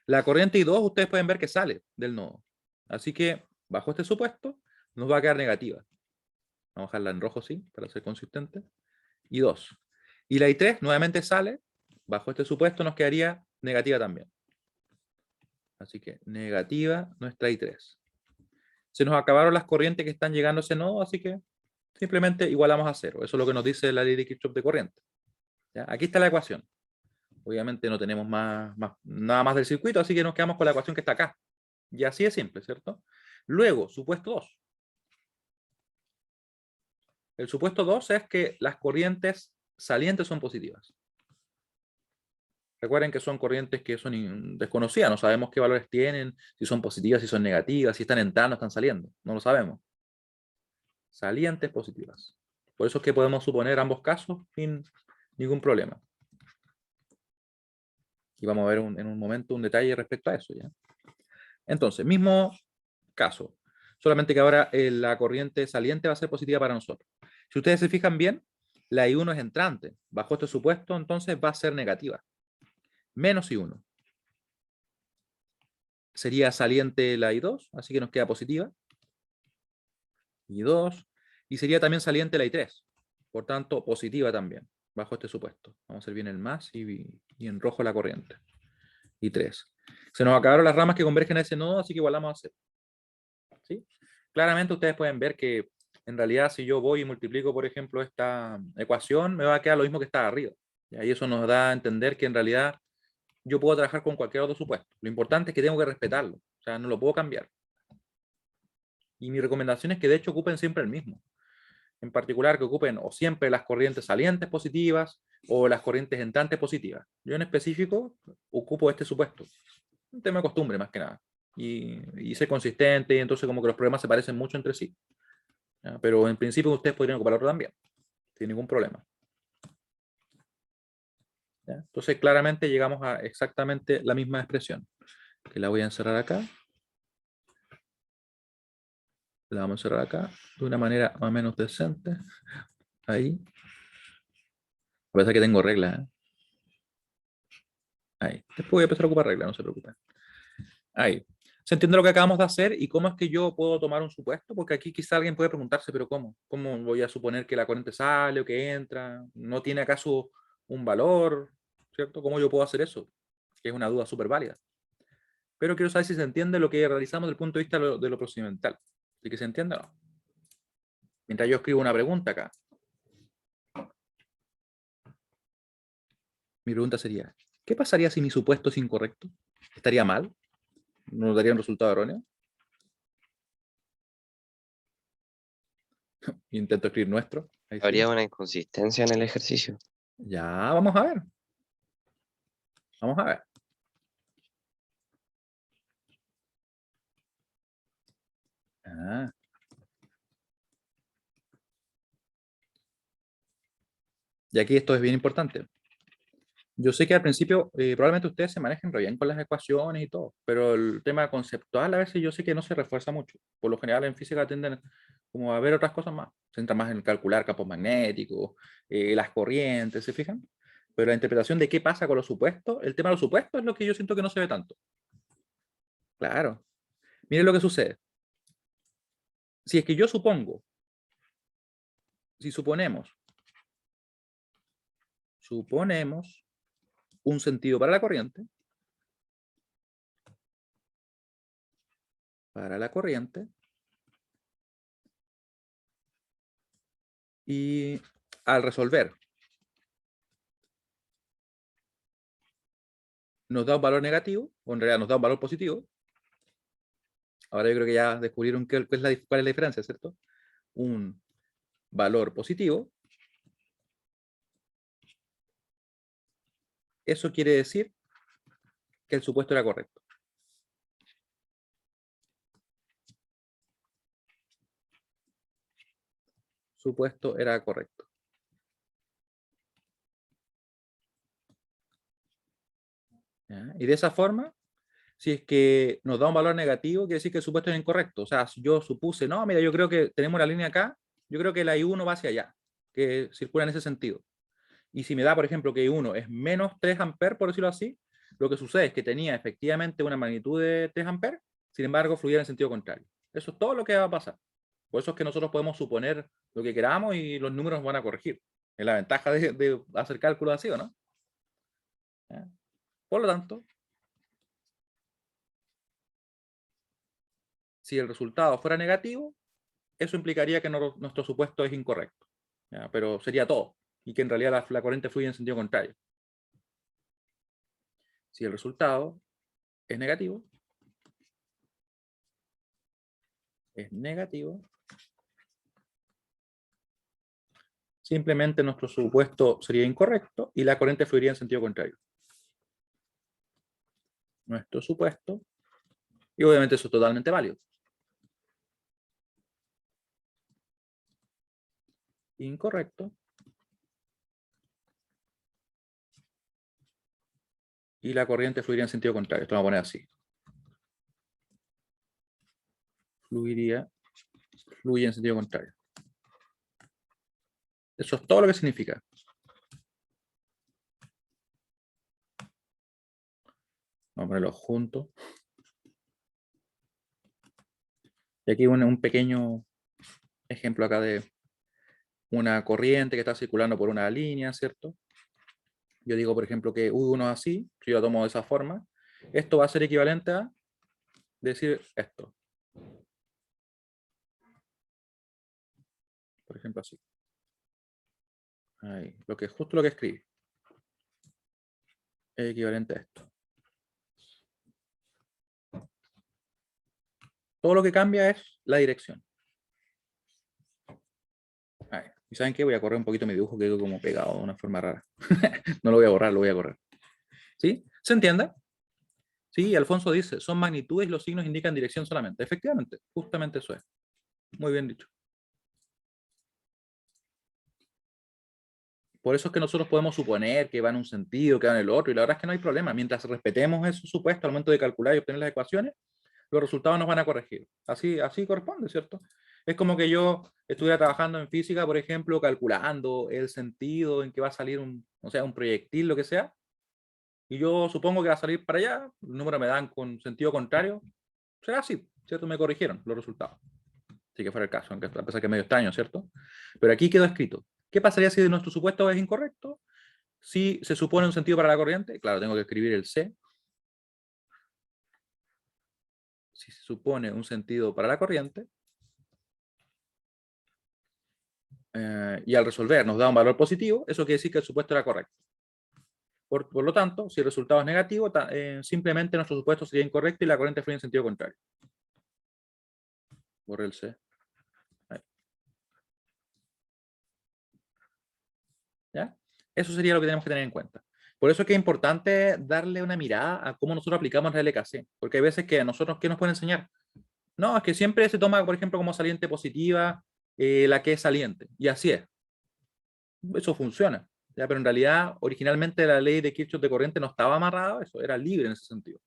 La corriente I2, ustedes pueden ver que sale del nodo. Así que, bajo este supuesto, nos va a quedar negativa. Vamos a dejarla en rojo, sí, para ser consistente. I2. Y la I3 nuevamente sale, bajo este supuesto nos quedaría negativa también. Así que negativa nuestra I3. Se nos acabaron las corrientes que están llegando a ese nodo, así que simplemente igualamos a cero. Eso es lo que nos dice la ley de Kirchhoff de corriente. ¿Ya? Aquí está la ecuación. Obviamente no tenemos nada más del circuito, así que nos quedamos con la ecuación que está acá. Y así es simple, ¿cierto? Luego, supuesto 2. El supuesto 2 es que las corrientes salientes son positivas. Recuerden que son corrientes que son desconocidas, no sabemos qué valores tienen, si son positivas, si son negativas, si están entrando, están saliendo, no lo sabemos. Salientes positivas. Por eso es que podemos suponer ambos casos sin ningún problema. Y vamos a ver en un momento un detalle respecto a eso, ¿ya? Entonces, mismo caso, solamente que ahora la corriente saliente va a ser positiva para nosotros. Si ustedes se fijan bien, la I1 es entrante. Bajo este supuesto, entonces va a ser negativa. Menos I1. Sería saliente la I2, así que nos queda positiva. I2. Y sería también saliente la I3. Por tanto, positiva también, bajo este supuesto. Vamos a hacer bien el más y en rojo la corriente. I3. Se nos acabaron las ramas que convergen a ese nodo, así que igualamos a 0. ¿Sí? Claramente ustedes pueden ver que en realidad si yo voy y multiplico, por ejemplo, esta ecuación, me va a quedar lo mismo que está arriba. Y eso nos da a entender que en realidad yo puedo trabajar con cualquier otro supuesto. Lo importante es que tengo que respetarlo. O sea, no lo puedo cambiar. Y mi recomendación es que de hecho ocupen siempre el mismo. En particular que ocupen o siempre las corrientes salientes positivas o las corrientes entrantes positivas. Yo en específico ocupo este supuesto. Un tema de costumbre más que nada. Y ser consistente, y entonces como que los problemas se parecen mucho entre sí. ¿Ya? Pero en principio ustedes podrían ocupar otro también, sin ningún problema. ¿Ya? Entonces claramente llegamos a exactamente la misma expresión, que la voy a encerrar acá. La vamos a encerrar acá de una manera más o menos decente. Ahí. A pesar que tengo reglas. Ahí. Después voy a empezar a ocupar reglas, no se preocupen. Ahí. ¿Se entiende lo que acabamos de hacer y cómo es que yo puedo tomar un supuesto? Porque aquí quizá alguien puede preguntarse, pero ¿cómo? ¿Cómo voy a suponer que la corriente sale o que entra? ¿No tiene acaso un valor? ¿Cierto? ¿Cómo yo puedo hacer eso? Que es una duda súper válida. Pero quiero saber si se entiende lo que realizamos desde el punto de vista de lo procedimental. ¿Sí que se entiende o no? Mientras yo escribo una pregunta acá. Mi pregunta sería, ¿qué pasaría si mi supuesto es incorrecto? ¿Estaría mal? ¿Nos daría un resultado erróneo? Intento escribir nuestro. Ahí sí. Habría una inconsistencia en el ejercicio. Ya, vamos a ver. Vamos a ver. Ah. Y aquí esto es bien importante. Yo sé que al principio probablemente ustedes se manejen re bien con las ecuaciones y todo, pero el tema conceptual a veces yo sé que no se refuerza mucho. Por lo general en física tienden como a ver otras cosas más. Se centra más en calcular campos magnéticos, las corrientes, ¿se fijan? Pero la interpretación de qué pasa con los supuestos, el tema de los supuestos es lo que yo siento que no se ve tanto. Claro. Miren lo que sucede. Si es que yo supongo, si suponemos un sentido para la corriente, y al resolver nos da un valor negativo, o en realidad nos da un valor positivo. Ahora yo creo que ya descubrieron cuál es la diferencia, ¿cierto? Un valor positivo. Eso quiere decir que el supuesto era correcto. Supuesto era correcto. ¿Ya? Y de esa forma, si es que nos da un valor negativo, quiere decir que el supuesto es incorrecto. O sea, si yo supuse, no, mira, yo creo que tenemos la línea acá, yo creo que la I1 va hacia allá, que circula en ese sentido. Y si me da, por ejemplo, que I1 es menos 3 amperes, por decirlo así, lo que sucede es que tenía efectivamente una magnitud de 3 amperes, sin embargo, fluía en el sentido contrario. Eso es todo lo que va a pasar. Por eso es que nosotros podemos suponer lo que queramos y los números van a corregir. Es la ventaja de hacer cálculos así, ¿o no? ¿Ya? Por lo tanto, si el resultado fuera negativo, eso implicaría que nuestro supuesto es incorrecto. ¿Ya? Pero sería todo. Y que en realidad la corriente fluye en sentido contrario. Si el resultado es negativo, simplemente nuestro supuesto sería incorrecto y la corriente fluiría en sentido contrario. Nuestro supuesto, y obviamente eso es totalmente válido. Incorrecto. Y la corriente fluiría en sentido contrario. Esto lo vamos a poner así. Fluye en sentido contrario. Eso es todo lo que significa. Vamos a ponerlo juntos. Y aquí un pequeño ejemplo acá de una corriente que está circulando por una línea, ¿cierto? Yo digo, por ejemplo, que U1 es así, si yo lo tomo de esa forma, esto va a ser equivalente a decir esto. Por ejemplo, así. Ahí, justo lo que escribí. Es equivalente a esto. Todo lo que cambia es la dirección. Ahí. ¿Y saben qué? Voy a correr un poquito mi dibujo, que quedó como pegado de una forma rara. No lo voy a borrar, lo voy a correr. ¿Sí? ¿Se entiende? Sí, Alfonso dice, son magnitudes y los signos indican dirección solamente. Efectivamente, justamente eso es. Muy bien dicho. Por eso es que nosotros podemos suponer que va en un sentido, que va en el otro, y la verdad es que no hay problema. Mientras respetemos esos supuestos al momento de calcular y obtener las ecuaciones, los resultados nos van a corregir. Así corresponde, ¿cierto? Es como que yo estuviera trabajando en física, por ejemplo, calculando el sentido en que va a salir un proyectil, lo que sea, y yo supongo que va a salir para allá, los números me dan con sentido contrario, será así, ¿cierto? Me corrigieron los resultados. Si que fuera el caso, aunque a pesar que es medio extraño, ¿cierto? Pero aquí quedó escrito. ¿Qué pasaría si nuestro supuesto es incorrecto? Si se supone un sentido para la corriente, claro, tengo que escribir el C. Si se supone un sentido para la corriente, y al resolver nos da un valor positivo, eso quiere decir que el supuesto era correcto. Por lo tanto, si el resultado es negativo, simplemente nuestro supuesto sería incorrecto y la corriente fluye en sentido contrario. Borré el C. Ahí. ¿Ya? Eso sería lo que tenemos que tener en cuenta. Por eso es que es importante darle una mirada a cómo nosotros aplicamos la LKC, porque hay veces que a nosotros, ¿qué nos pueden enseñar? No, es que siempre se toma, por ejemplo, como saliente positiva la que es saliente, y así es. Eso funciona. ¿ya? Pero en realidad, originalmente la ley de Kirchhoff de corriente no estaba amarrada a eso, era libre en ese sentido.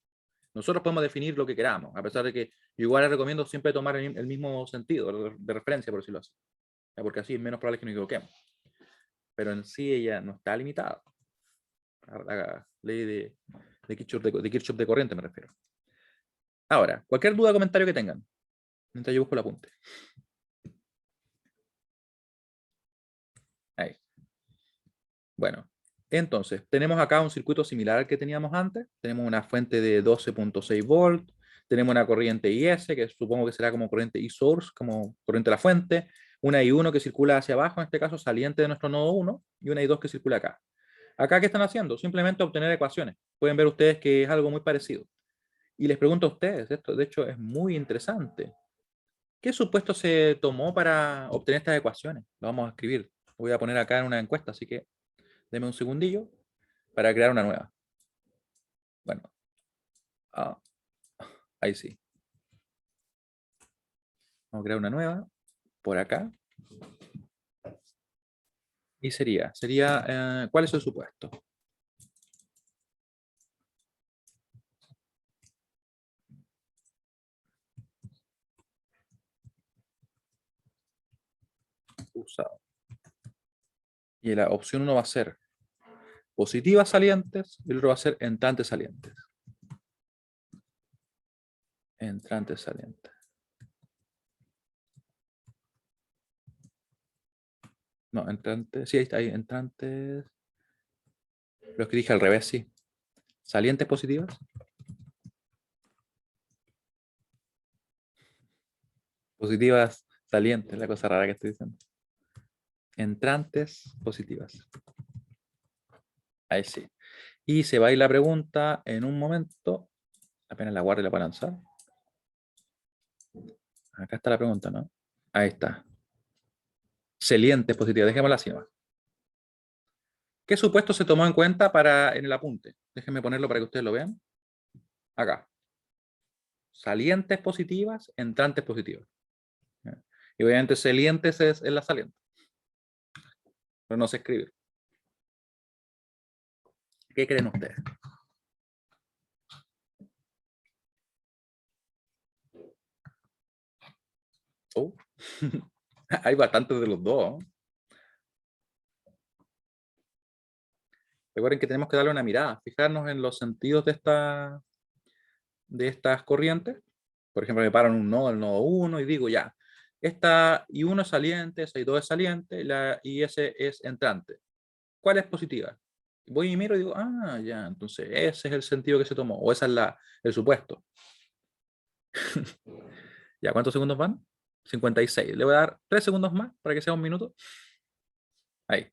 Nosotros podemos definir lo que queramos, a pesar de que yo igual les recomiendo siempre tomar el mismo sentido de referencia, por decirlo así, ¿ya? Porque así es menos probable que nos equivoquemos. Pero en sí ella no está limitada a la ley de Kirchhoff de corriente, me refiero. Ahora, cualquier duda o comentario que tengan, mientras yo busco el apunte. Ahí. Bueno, entonces, tenemos acá un circuito similar al que teníamos antes. Tenemos una fuente de 12.6 volts. Tenemos una corriente IS, que supongo que será como corriente I-source, como corriente de la fuente. Una I1 que circula hacia abajo, en este caso saliente de nuestro nodo 1, y una I2 que circula acá. Acá, ¿qué están haciendo? Simplemente obtener ecuaciones. Pueden ver ustedes que es algo muy parecido. Y les pregunto a ustedes, esto de hecho es muy interesante. ¿Qué supuesto se tomó para obtener estas ecuaciones? Lo vamos a escribir. Lo voy a poner acá en una encuesta, así que denme un segundillo para crear una nueva. Bueno, ahí sí. Vamos a crear una nueva por acá. Y sería ¿cuál es el supuesto? Usado. Y la opción 1 va a ser positivas salientes y el otro va a ser entrantes salientes. Entrantes salientes. No, entrantes, sí, ahí está, ahí, entrantes. Lo que dije al revés, sí. Salientes positivas. Positivas salientes, la cosa rara que estoy diciendo. Entrantes positivas. Ahí sí. Y se va a ir la pregunta en un momento. Apenas la guarde y la puedo lanzar. Acá está la pregunta, ¿no? Ahí está. Salientes positivas. Dejémosla así nomás. ¿Qué supuesto se tomó en cuenta en el apunte? Déjenme ponerlo para que ustedes lo vean. Acá. Salientes positivas, entrantes positivas. Y obviamente salientes es la saliente. Pero no sé escribir. ¿Qué creen ustedes? Oh. Hay bastantes de los dos. Recuerden que tenemos que darle una mirada, fijarnos en los sentidos de estas corrientes. Por ejemplo, me paro en un nodo, el nodo 1, y digo ya, esta I1 es saliente, esa I2 es saliente, la IS es entrante. ¿Cuál es positiva? Voy y miro y digo, ah, ya, entonces ese es el sentido que se tomó, o ese es el supuesto. ¿Ya cuántos segundos van? 56. Le voy a dar 3 segundos más para que sea un minuto. Ahí.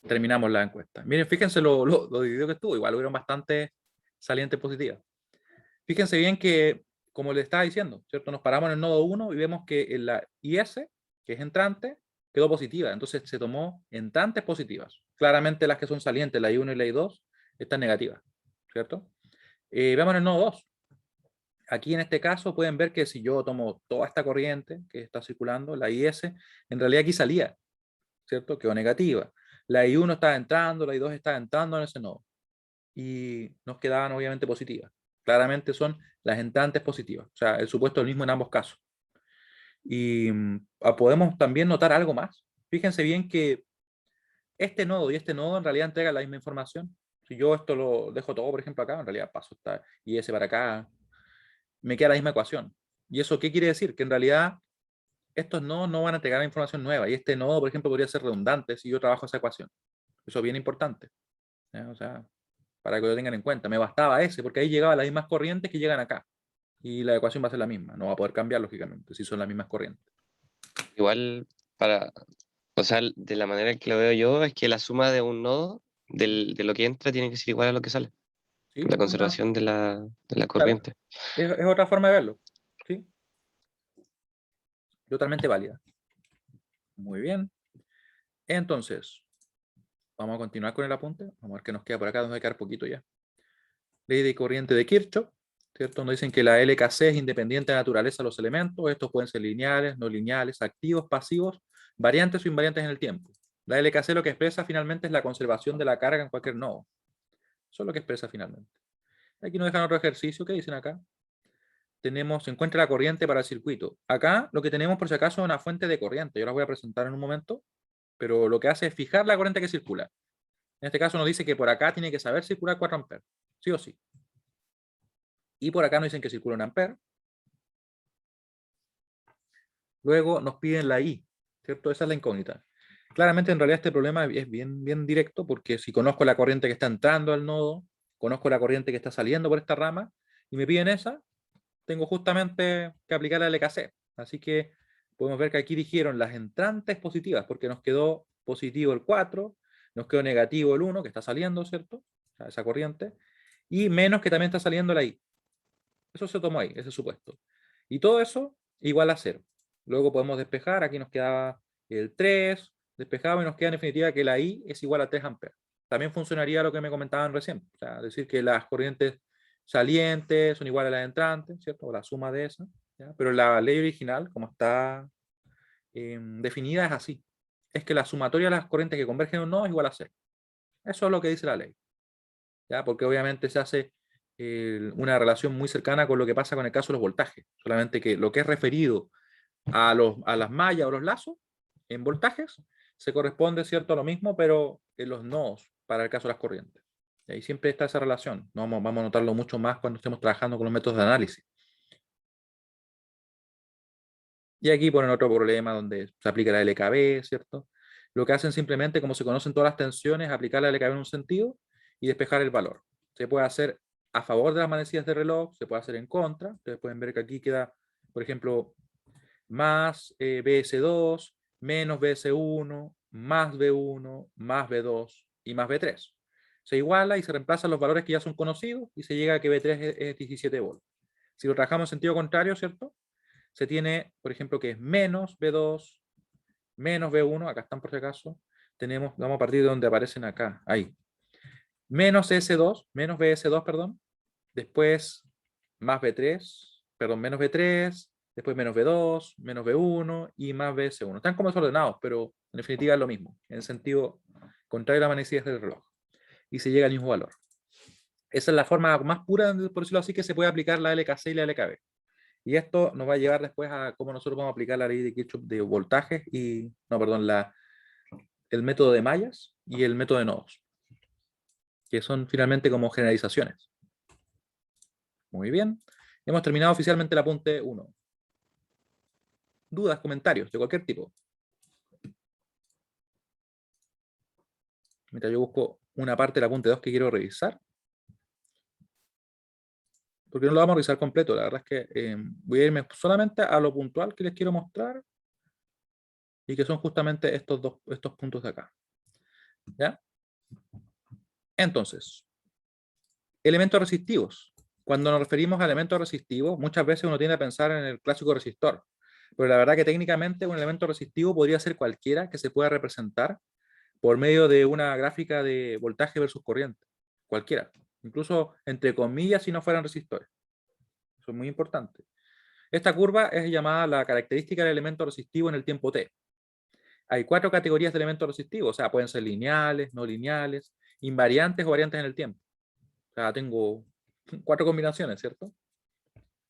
Terminamos la encuesta. Miren, fíjense lo dividido que estuvo. Igual hubieron bastante salientes positivas. Fíjense bien que, como les estaba diciendo, ¿cierto? Nos paramos en el nodo 1 y vemos que en la IS, que es entrante, quedó positiva. Entonces se tomó entrantes positivas. Claramente las que son salientes, la I1 y la I2, están negativas, ¿cierto? Veamos en el nodo 2. Aquí en este caso pueden ver que si yo tomo toda esta corriente que está circulando, la IS, en realidad aquí salía, ¿cierto? Quedó negativa. La I1 estaba entrando, la I2 estaba entrando en ese nodo. Y nos quedaban obviamente positivas. Claramente son las entrantes positivas. O sea, el supuesto es el mismo en ambos casos. Y podemos también notar algo más. Fíjense bien que este nodo y este nodo en realidad entregan la misma información. Si yo esto lo dejo todo, por ejemplo, acá, en realidad paso esta IS para acá, me queda la misma ecuación. ¿Y eso qué quiere decir? Que en realidad estos nodos no van a entregar información nueva. Y este nodo, por ejemplo, podría ser redundante si yo trabajo esa ecuación. Eso es bien importante. ¿Ya? O sea, para que lo tengan en cuenta. Me bastaba ese, porque ahí llegaban las mismas corrientes que llegan acá. Y la ecuación va a ser la misma. No va a poder cambiar, lógicamente, si son las mismas corrientes. Igual, o sea, de la manera que lo veo yo, es que la suma de un nodo, de lo que entra, tiene que ser igual a lo que sale. ¿Sí? La conservación de la Claro. corriente. Es otra forma de verlo. ¿Sí? Totalmente válida. Muy bien. Entonces, vamos a continuar con el apunte. Vamos a ver qué nos queda por acá, nos va a quedar poquito ya. Ley de corriente de Kirchhoff, ¿cierto? Nos dicen que la LKC es independiente de la naturaleza de los elementos. Estos pueden ser lineales, no lineales, activos, pasivos, variantes o invariantes en el tiempo. La LKC lo que expresa finalmente es la conservación de la carga en cualquier nodo. Eso es lo que expresa finalmente. Aquí nos dejan otro ejercicio que dicen acá. Tenemos, encuentra la corriente para el circuito. Acá lo que tenemos por si acaso es una fuente de corriente. Yo la voy a presentar en un momento, pero lo que hace es fijar la corriente que circula. En este caso nos dice que por acá tiene que saber circular 4 amperes, sí o sí. Y por acá nos dicen que circula 1 ampere. Luego nos piden la I, ¿cierto? Esa es la incógnita. Claramente en realidad este problema es bien directo, porque si conozco la corriente que está entrando al nodo, conozco la corriente que está saliendo por esta rama, y me piden esa, tengo justamente que aplicar la LKC. Así que podemos ver que aquí dijeron las entrantes positivas, porque nos quedó positivo el 4, nos quedó negativo el 1, que está saliendo, ¿cierto? O sea, esa corriente, y menos que también está saliendo la I. Eso se tomó ahí, ese supuesto. Y todo eso igual a 0. Luego podemos despejar, aquí nos quedaba el 3, despejado y nos queda en definitiva que la I es igual a 3 amperes. También funcionaría lo que me comentaban recién, o sea, decir que las corrientes salientes son iguales a las entrantes, ¿cierto? O la suma de esas, ¿ya? Pero la ley original, como está definida, es así. Es que la sumatoria de las corrientes que convergen en un nodo es igual a 0. Eso es lo que dice la ley, ¿ya? Porque obviamente se hace una relación muy cercana con lo que pasa con el caso de los voltajes. Solamente que lo que es referido a las mallas o los lazos en voltajes se corresponde, ¿cierto?, a lo mismo, pero en los nodos para el caso de las corrientes. Y ahí siempre está esa relación. No, vamos a notarlo mucho más cuando estemos trabajando con los métodos de análisis. Y aquí ponen otro problema donde se aplica la LKB, ¿cierto? Lo que hacen simplemente, como se conocen todas las tensiones, aplicar la LKB en un sentido y despejar el valor. Se puede hacer a favor de las manecillas de reloj, se puede hacer en contra. Ustedes pueden ver que aquí queda, por ejemplo, más BS2, menos BS1, más B1, más B2 y más B3. Se iguala y se reemplazan los valores que ya son conocidos y se llega a que B3 es 17 volts. Si lo trabajamos en sentido contrario, ¿cierto? Se tiene, por ejemplo, que es menos B2, menos B1, acá están por si acaso, tenemos, vamos a partir de donde aparecen acá, ahí, menos S2, menos BS2, perdón, después más B3, perdón, menos B3, después menos B2, menos B1 y más BS1. Están como desordenados, pero en definitiva es lo mismo, en sentido contrario a las manecillas del reloj. Y se llega al mismo valor. Esa es la forma más pura, por decirlo así, que se puede aplicar la LKC y la LKB. Y esto nos va a llevar después a cómo nosotros vamos a aplicar la ley de Kirchhoff de voltajes y, no, perdón, el método de mallas y el método de nodos, que son finalmente como generalizaciones. Muy bien. Hemos terminado oficialmente el apunte 1. Dudas, comentarios de cualquier tipo. Mientras yo busco una parte del apunte 2 que quiero revisar. Porque no lo vamos a revisar completo. La verdad es que voy a irme solamente a lo puntual que les quiero mostrar. Y que son justamente estos puntos de acá. ¿Ya? Entonces, elementos resistivos. Cuando nos referimos a elementos resistivos, muchas veces uno tiende a pensar en el clásico resistor. Pero la verdad que técnicamente un elemento resistivo podría ser cualquiera que se pueda representar por medio de una gráfica de voltaje versus corriente. Cualquiera. Incluso entre comillas si no fueran resistores. Eso es muy importante. Esta curva es llamada la característica del elemento resistivo en el tiempo t. Hay 4 categorías de elementos resistivos, o sea, pueden ser lineales, no lineales, invariantes o variantes en el tiempo. O sea, tengo 4 combinaciones, ¿cierto?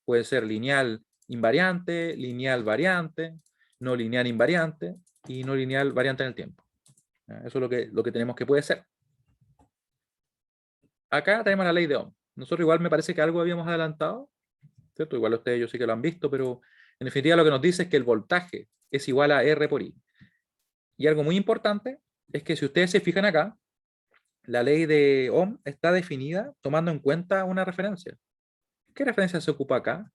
Puede ser lineal invariante, lineal variante, no lineal invariante y no lineal variante en el tiempo. Eso es lo que tenemos que puede ser. Acá tenemos la ley de Ohm. Nosotros igual me parece que algo habíamos adelantado, ¿cierto? Igual ustedes yo sí que lo han visto, pero en definitiva lo que nos dice es que el voltaje es igual a R por I. Y algo muy importante es que si ustedes se fijan acá, la ley de Ohm está definida tomando en cuenta una referencia. ¿Qué referencia se ocupa acá?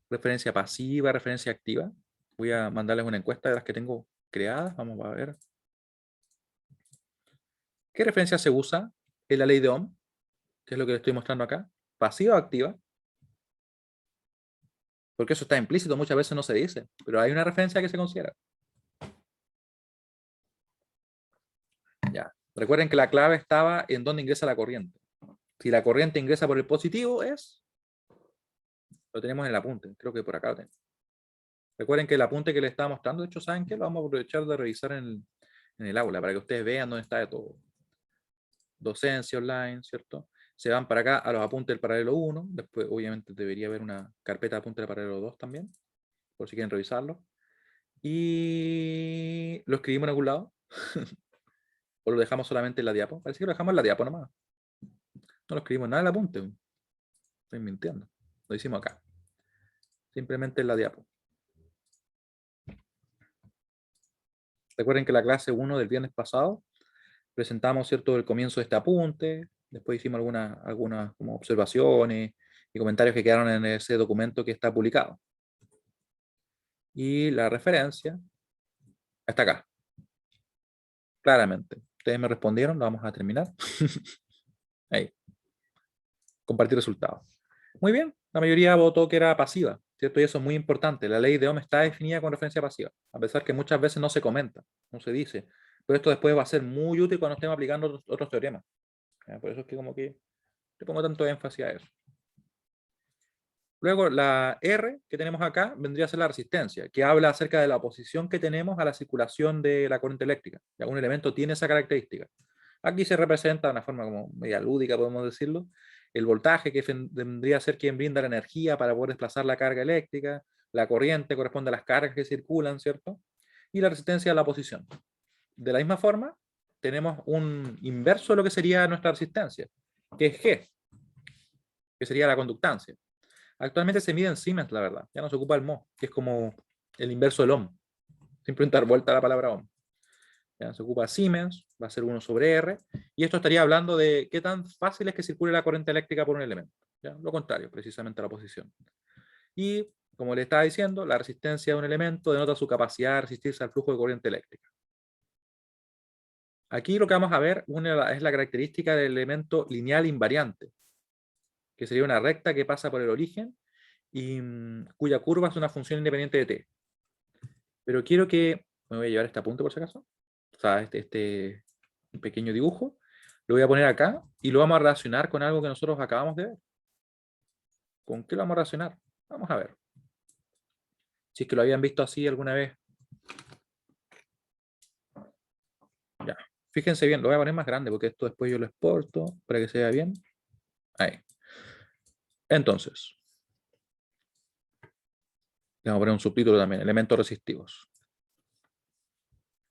¿Referencia pasiva, referencia activa? Voy a mandarles una encuesta de las que tengo creadas. Vamos a ver. ¿Qué referencia se usa en la ley de Ohm? Que es lo que les estoy mostrando acá. ¿Pasiva o activa? Porque eso está implícito, muchas veces no se dice, pero hay una referencia que se considera. Ya. Recuerden que la clave estaba en dónde ingresa la corriente. Si la corriente ingresa por el positivo lo tenemos en el apunte, creo que por acá lo tenemos. Recuerden que el apunte que les estaba mostrando, de hecho, ¿saben qué? Lo vamos a aprovechar de revisar en en el aula, para que ustedes vean dónde está de todo. Docencia online, ¿cierto? Se van para acá a los apuntes del paralelo 1, después obviamente debería haber una carpeta de apuntes del paralelo 2 también, por si quieren revisarlo. Y lo escribimos en algún lado, o lo dejamos solamente en la diapo. Parece que lo dejamos en la diapo nomás. No lo escribimos nada en el apunte. Estoy mintiendo. Lo hicimos acá. Simplemente en la diapo. Recuerden que la clase 1 del viernes pasado presentamos, ¿cierto?, el comienzo de este apunte, después hicimos algunas como observaciones y comentarios que quedaron en ese documento que está publicado. Y la referencia está acá. Claramente. Ustedes me respondieron, lo vamos a terminar. Ahí. Compartir resultados. Muy bien, la mayoría votó que era pasiva, ¿cierto? Y eso es muy importante. La ley de Ohm está definida con referencia pasiva, a pesar que muchas veces no se comenta, no se dice. Pero esto después va a ser muy útil cuando estemos aplicando otros teoremas. Por eso es que como que le pongo tanto énfasis a eso. Luego la R que tenemos acá vendría a ser la resistencia, que habla acerca de la oposición que tenemos a la circulación de la corriente eléctrica. Y algún elemento tiene esa característica. Aquí se representa de una forma como media lúdica, podemos decirlo, el voltaje que vendría a ser quien brinda la energía para poder desplazar la carga eléctrica, la corriente corresponde a las cargas que circulan, ¿cierto? Y la resistencia a la oposición. De la misma forma, tenemos un inverso de lo que sería nuestra resistencia, que es G, que sería la conductancia. Actualmente se mide en Siemens, la verdad. Ya no se ocupa el mho, que es como el inverso del ohm. Simplemente dar vuelta a la palabra ohm. Ya se ocupa Siemens, va a ser 1 sobre R, y esto estaría hablando de qué tan fácil es que circule la corriente eléctrica por un elemento. ¿Ya? Lo contrario, precisamente la oposición. Y, como le estaba diciendo, la resistencia de un elemento denota su capacidad de resistirse al flujo de corriente eléctrica. Aquí lo que vamos a ver es la característica del elemento lineal invariante, que sería una recta que pasa por el origen y cuya curva es una función independiente de t. Pero quiero que, me voy a llevar este apunte por si acaso, o sea, este pequeño dibujo, lo voy a poner acá y lo vamos a relacionar con algo que nosotros acabamos de ver. ¿Con qué lo vamos a relacionar? Vamos a ver. Si es que lo habían visto así alguna vez. Ya. Fíjense bien, lo voy a poner más grande porque esto después yo lo exporto para que se vea bien. Ahí. Entonces, le vamos a poner un subtítulo también, elementos resistivos.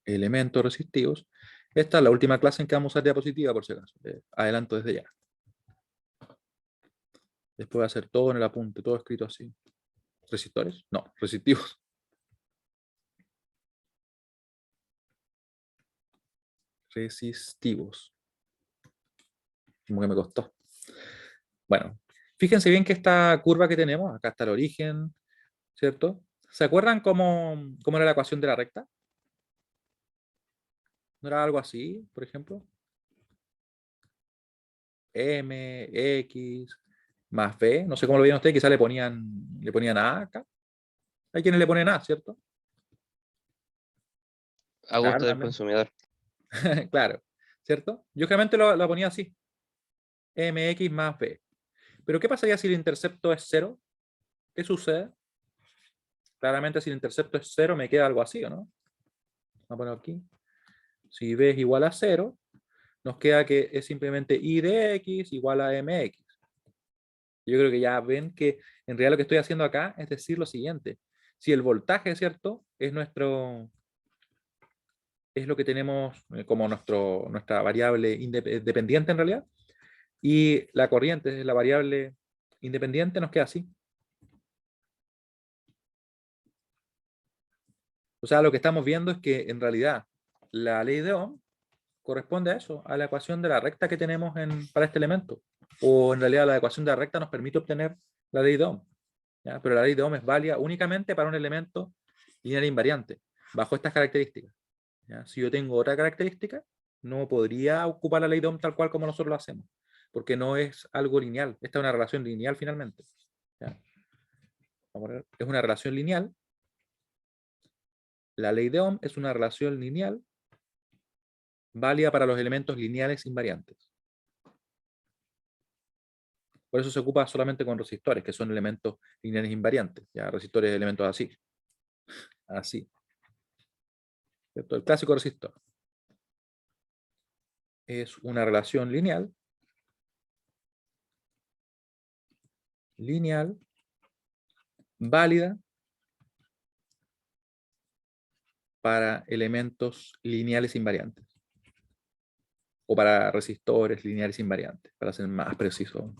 Elementos resistivos. Esta es la última clase en que vamos a usar diapositiva, por si acaso. Adelanto desde ya. Después va a ser todo en el apunte, todo escrito así. ¿Resistores? No, resistivos. Resistivos. Como que me costó. Bueno, fíjense bien que esta curva que tenemos, acá está el origen, ¿cierto? ¿Se acuerdan cómo era la ecuación de la recta? ¿No era algo así, por ejemplo? M, X, más B. No sé cómo lo vieron ustedes, quizás le ponían A acá. Hay quienes le ponen A, ¿cierto? A Claro, gusto del también. consumidor. Claro, ¿cierto? Yo generalmente lo ponía así. MX más B. Pero ¿qué pasaría si el intercepto es 0? ¿Qué sucede? Claramente si el intercepto es 0 me queda algo así, ¿o no? Vamos a poner aquí. Si B es igual a 0, nos queda que es simplemente I de X igual a MX. Yo creo que ya ven que en realidad lo que estoy haciendo acá es decir lo siguiente. Si el voltaje, ¿cierto? Es lo que tenemos como nuestra variable dependiente en realidad, y la corriente es la variable independiente, nos queda así. O sea, lo que estamos viendo es que en realidad la ley de Ohm corresponde a eso, a la ecuación de la recta que tenemos para este elemento. O en realidad la ecuación de la recta nos permite obtener la ley de Ohm. ¿Ya? Pero la ley de Ohm es válida únicamente para un elemento lineal invariante, bajo estas características. ¿Ya? Si yo tengo otra característica, no podría ocupar la ley de Ohm tal cual como nosotros lo hacemos, porque no es algo lineal. Esta es una relación lineal finalmente. ¿Ya? Es una relación lineal. La ley de Ohm es una relación lineal válida para los elementos lineales invariantes. Por eso se ocupa solamente con resistores, que son elementos lineales invariantes. ¿Ya? Resistores de elementos así. Así. ¿Cierto? El clásico resistor. es una relación lineal, válida para elementos lineales invariantes. O para resistores lineales invariantes, para ser más preciso.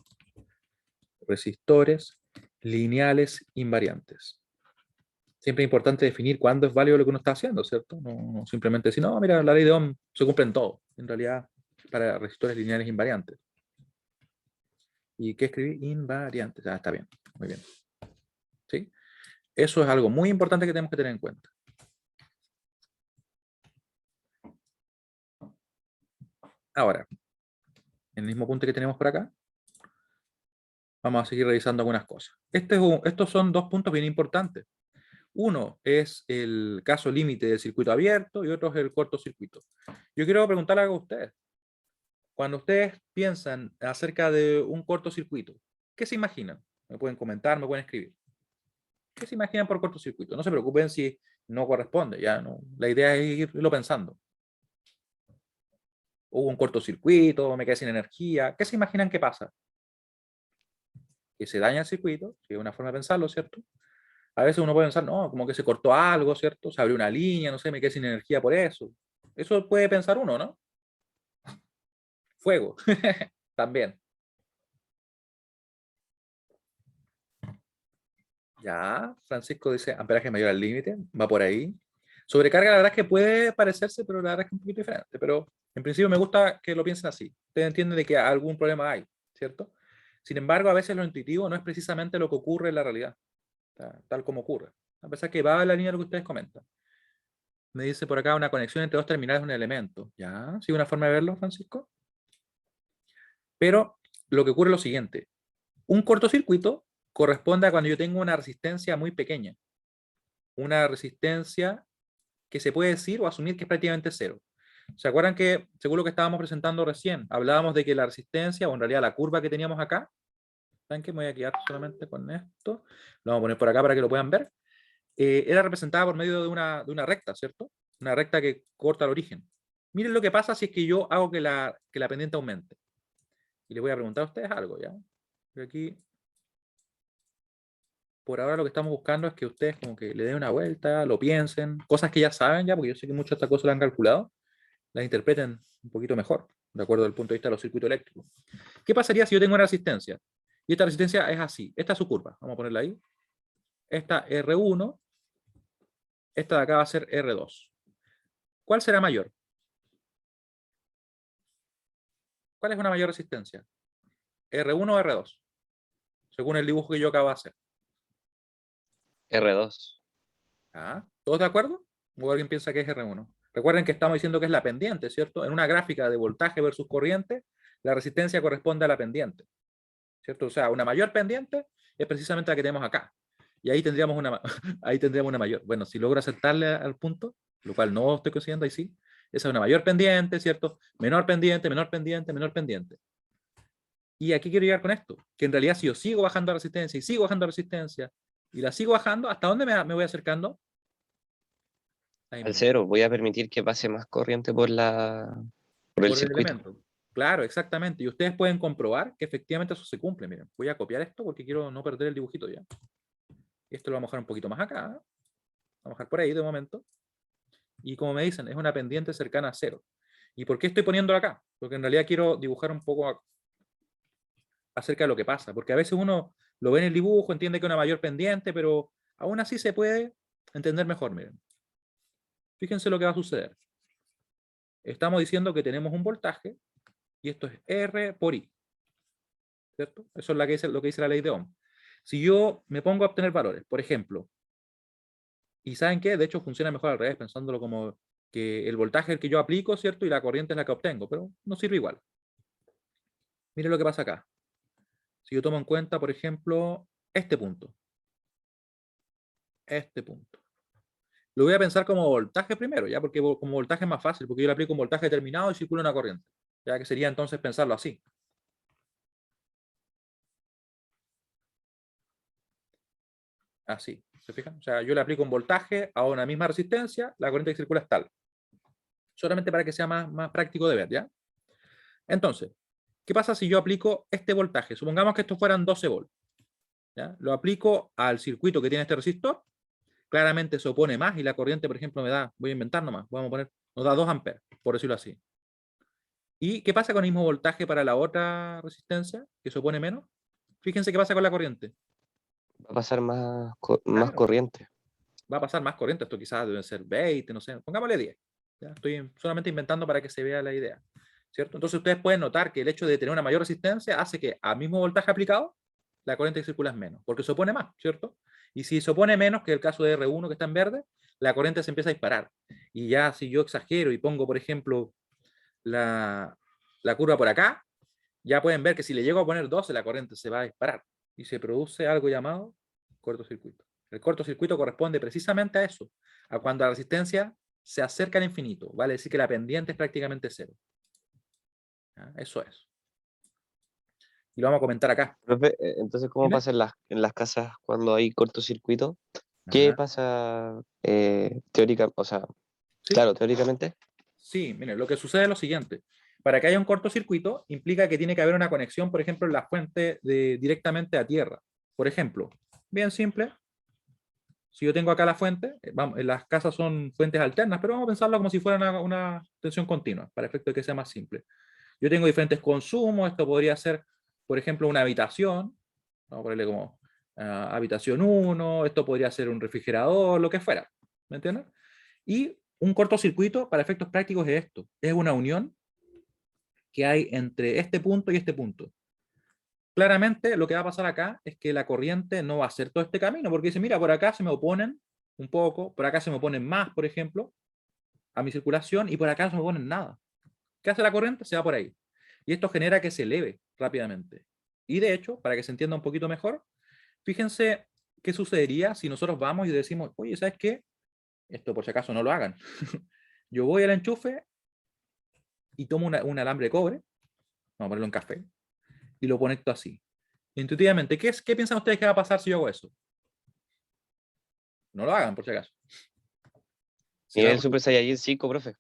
Resistores lineales invariantes. Siempre es importante definir cuándo es válido lo que uno está haciendo, ¿cierto? No simplemente decir, no, mira, la ley de Ohm se cumple en todo. En realidad, para resistores lineales invariantes. ¿Y qué escribí? Invariantes. Ah, está bien, muy bien. ¿Sí? Eso es algo muy importante que tenemos que tener en cuenta. Ahora, en el mismo punto que tenemos por acá, vamos a seguir revisando algunas cosas. Estos son dos puntos bien importantes. Uno es el caso límite del circuito abierto y otro es el cortocircuito. Yo quiero preguntarle algo a ustedes. Cuando ustedes piensan acerca de un cortocircuito, ¿qué se imaginan? Me pueden comentar, me pueden escribir. ¿Qué se imaginan por cortocircuito? No se preocupen si no corresponde, ya no. La idea es irlo pensando. Hubo un cortocircuito, me quedé sin energía. ¿Qué se imaginan que pasa? Que se daña el circuito, que es una forma de pensarlo, ¿cierto? A veces uno puede pensar, no, como que se cortó algo, ¿cierto? Se abrió una línea, no sé, me quedé sin energía por eso. Eso puede pensar uno, ¿no? Fuego, también. Ya, Francisco dice, amperaje mayor al límite, va por ahí. Sobrecarga, la verdad es que puede parecerse, pero la verdad es que es un poquito diferente. Pero en principio me gusta que lo piensen así. Ustedes entienden de que algún problema hay, ¿cierto? Sin embargo, a veces lo intuitivo no es precisamente lo que ocurre en la realidad, tal como ocurre. A pesar que va en la línea de lo que ustedes comentan. Me dice por acá una conexión entre dos terminales de un elemento. ¿Ya? ¿Sí una forma de verlo, Francisco? Pero lo que ocurre es lo siguiente. Un cortocircuito corresponde a cuando yo tengo una resistencia muy pequeña. Una resistencia que se puede decir o asumir que es prácticamente cero. ¿Se acuerdan que, según lo que estábamos presentando recién, hablábamos de que la resistencia, o en realidad la curva que teníamos acá, ¿saben qué? Me voy a quedar solamente con esto. Lo vamos a poner por acá para que lo puedan ver. Era representada por medio de una recta, ¿cierto? Una recta que corta el origen. Miren lo que pasa si es que yo hago que la pendiente aumente. Y les voy a preguntar a ustedes algo, ¿ya? Aquí, por ahora lo que estamos buscando es que ustedes como que le den una vuelta, lo piensen, cosas que ya saben ya, porque yo sé que muchas de estas cosas las han calculado, las interpreten un poquito mejor, de acuerdo al punto de vista de los circuitos eléctricos. ¿Qué pasaría si yo tengo una resistencia? Y esta resistencia es así, esta es su curva, vamos a ponerla ahí. Esta R1, esta de acá va a ser R2. ¿Cuál será mayor? ¿Cuál es una mayor resistencia? ¿R1 o R2? Según el dibujo que yo acabo de hacer. R2. ¿Ah? ¿Todos de acuerdo? ¿O alguien piensa que es R1? Recuerden que estamos diciendo que es la pendiente, ¿cierto? En una gráfica de voltaje versus corriente, la resistencia corresponde a la pendiente, ¿cierto? O sea, una mayor pendiente es precisamente la que tenemos acá. Y ahí tendríamos ahí tendríamos una mayor. Bueno, si logro acertarle al punto, lo cual no estoy consiguiendo, ahí sí. Esa es una mayor pendiente, ¿cierto? Menor pendiente, menor pendiente, menor pendiente. Y aquí quiero llegar con esto, que en realidad si yo sigo bajando la resistencia y sigo bajando la resistencia y la sigo bajando, ¿hasta dónde me voy acercando? Ahí Al mismo. cero, voy a permitir que pase más corriente por el Por el circuito. elemento. Claro, exactamente. Y ustedes pueden comprobar que efectivamente eso se cumple. Miren, voy a copiar esto porque quiero no perder el dibujito ya. Esto lo vamos a dejar un poquito más acá. Vamos a dejar por ahí de momento. Y como me dicen, es una pendiente cercana a cero. ¿Y por qué estoy poniéndolo acá? Porque en realidad quiero dibujar un poco acerca de lo que pasa. Porque a veces uno lo ve en el dibujo, entiende que es una mayor pendiente, pero aún así se puede entender mejor. Miren. Fíjense lo que va a suceder. Estamos diciendo que tenemos un voltaje y esto es R por I. ¿Cierto? Eso es lo que dice la ley de Ohm. Si yo me pongo a obtener valores, por ejemplo, y ¿saben qué? De hecho funciona mejor al revés, pensándolo como que el voltaje es el que yo aplico, ¿cierto? Y la corriente es la que obtengo, pero no sirve igual. Miren lo que pasa acá. Si yo tomo en cuenta, por ejemplo, este punto. Lo voy a pensar como voltaje primero, ¿ya? Porque como voltaje es más fácil, porque yo le aplico un voltaje determinado y circula una corriente. Ya que sería entonces pensarlo así. Así, ¿se fijan? O sea, yo le aplico un voltaje a una misma resistencia, la corriente que circula es tal. Solamente para que sea más práctico de ver, ¿ya? Entonces, ¿qué pasa si yo aplico este voltaje? Supongamos que estos fueran 12 volts. ¿Ya? Lo aplico al circuito que tiene este resistor. Claramente se opone más y la corriente, por ejemplo, me da, voy a inventar nomás, vamos a poner, nos da 2 amperes, por decirlo así. ¿Y qué pasa con el mismo voltaje para la otra resistencia, que se opone menos? Fíjense qué pasa con la corriente. Va a pasar más Claro, corriente. va a pasar más corriente, esto quizás debe ser 20, no sé, pongámosle 10. ¿Ya? Estoy solamente inventando para que se vea la idea, ¿cierto? Entonces ustedes pueden notar que el hecho de tener una mayor resistencia hace que al mismo voltaje aplicado, la corriente que circula es menos, porque se opone más, ¿cierto? Y si se opone menos, que es el caso de R1 que está en verde, la corriente se empieza a disparar. Y ya si yo exagero y pongo, por ejemplo, la curva por acá, ya pueden ver que si le llego a poner 12, la corriente se va a disparar y se produce algo llamado cortocircuito. El cortocircuito corresponde precisamente a eso, a cuando la resistencia se acerca al infinito, vale decir que la pendiente es prácticamente cero. ¿Ya? Eso es. Y lo vamos a comentar acá. Profe, entonces, ¿cómo ¿Dime? pasa en las casas cuando hay cortocircuito? ¿Qué Ajá. pasa o sea, ¿Sí? claro, teóricamente? Sí, miren, lo que sucede es lo siguiente. Para que haya un cortocircuito, implica que tiene que haber una conexión, por ejemplo, en la fuente directamente a tierra. Por ejemplo, bien simple, si yo tengo acá la fuente, vamos, las casas son fuentes alternas, pero vamos a pensarlo como si fuera una tensión continua, para efecto de que sea más simple. Yo tengo diferentes consumos, esto podría ser, por ejemplo, una habitación, vamos a ponerle como habitación 1, esto podría ser un refrigerador, lo que fuera, ¿me entienden? Y un cortocircuito, para efectos prácticos, es esto, es una unión que hay entre este punto y este punto. Claramente lo que va a pasar acá es que la corriente no va a hacer todo este camino, porque dice, mira, por acá se me oponen un poco, por acá se me oponen más, por ejemplo, a mi circulación, y por acá no se me oponen nada. ¿Qué hace la corriente? Se va por ahí. Y esto genera que se eleve rápidamente. Y de hecho, para que se entienda un poquito mejor, fíjense qué sucedería si nosotros vamos y decimos, oye, ¿sabes qué? Esto por si acaso no lo hagan. Yo voy al enchufe y tomo un alambre de cobre, vamos a ponerlo en café, y lo conecto así. Intuitivamente, ¿qué piensan ustedes que va a pasar si yo hago eso? No lo hagan, por si acaso. Se va a Nivel Super Saiyajin 5, profe.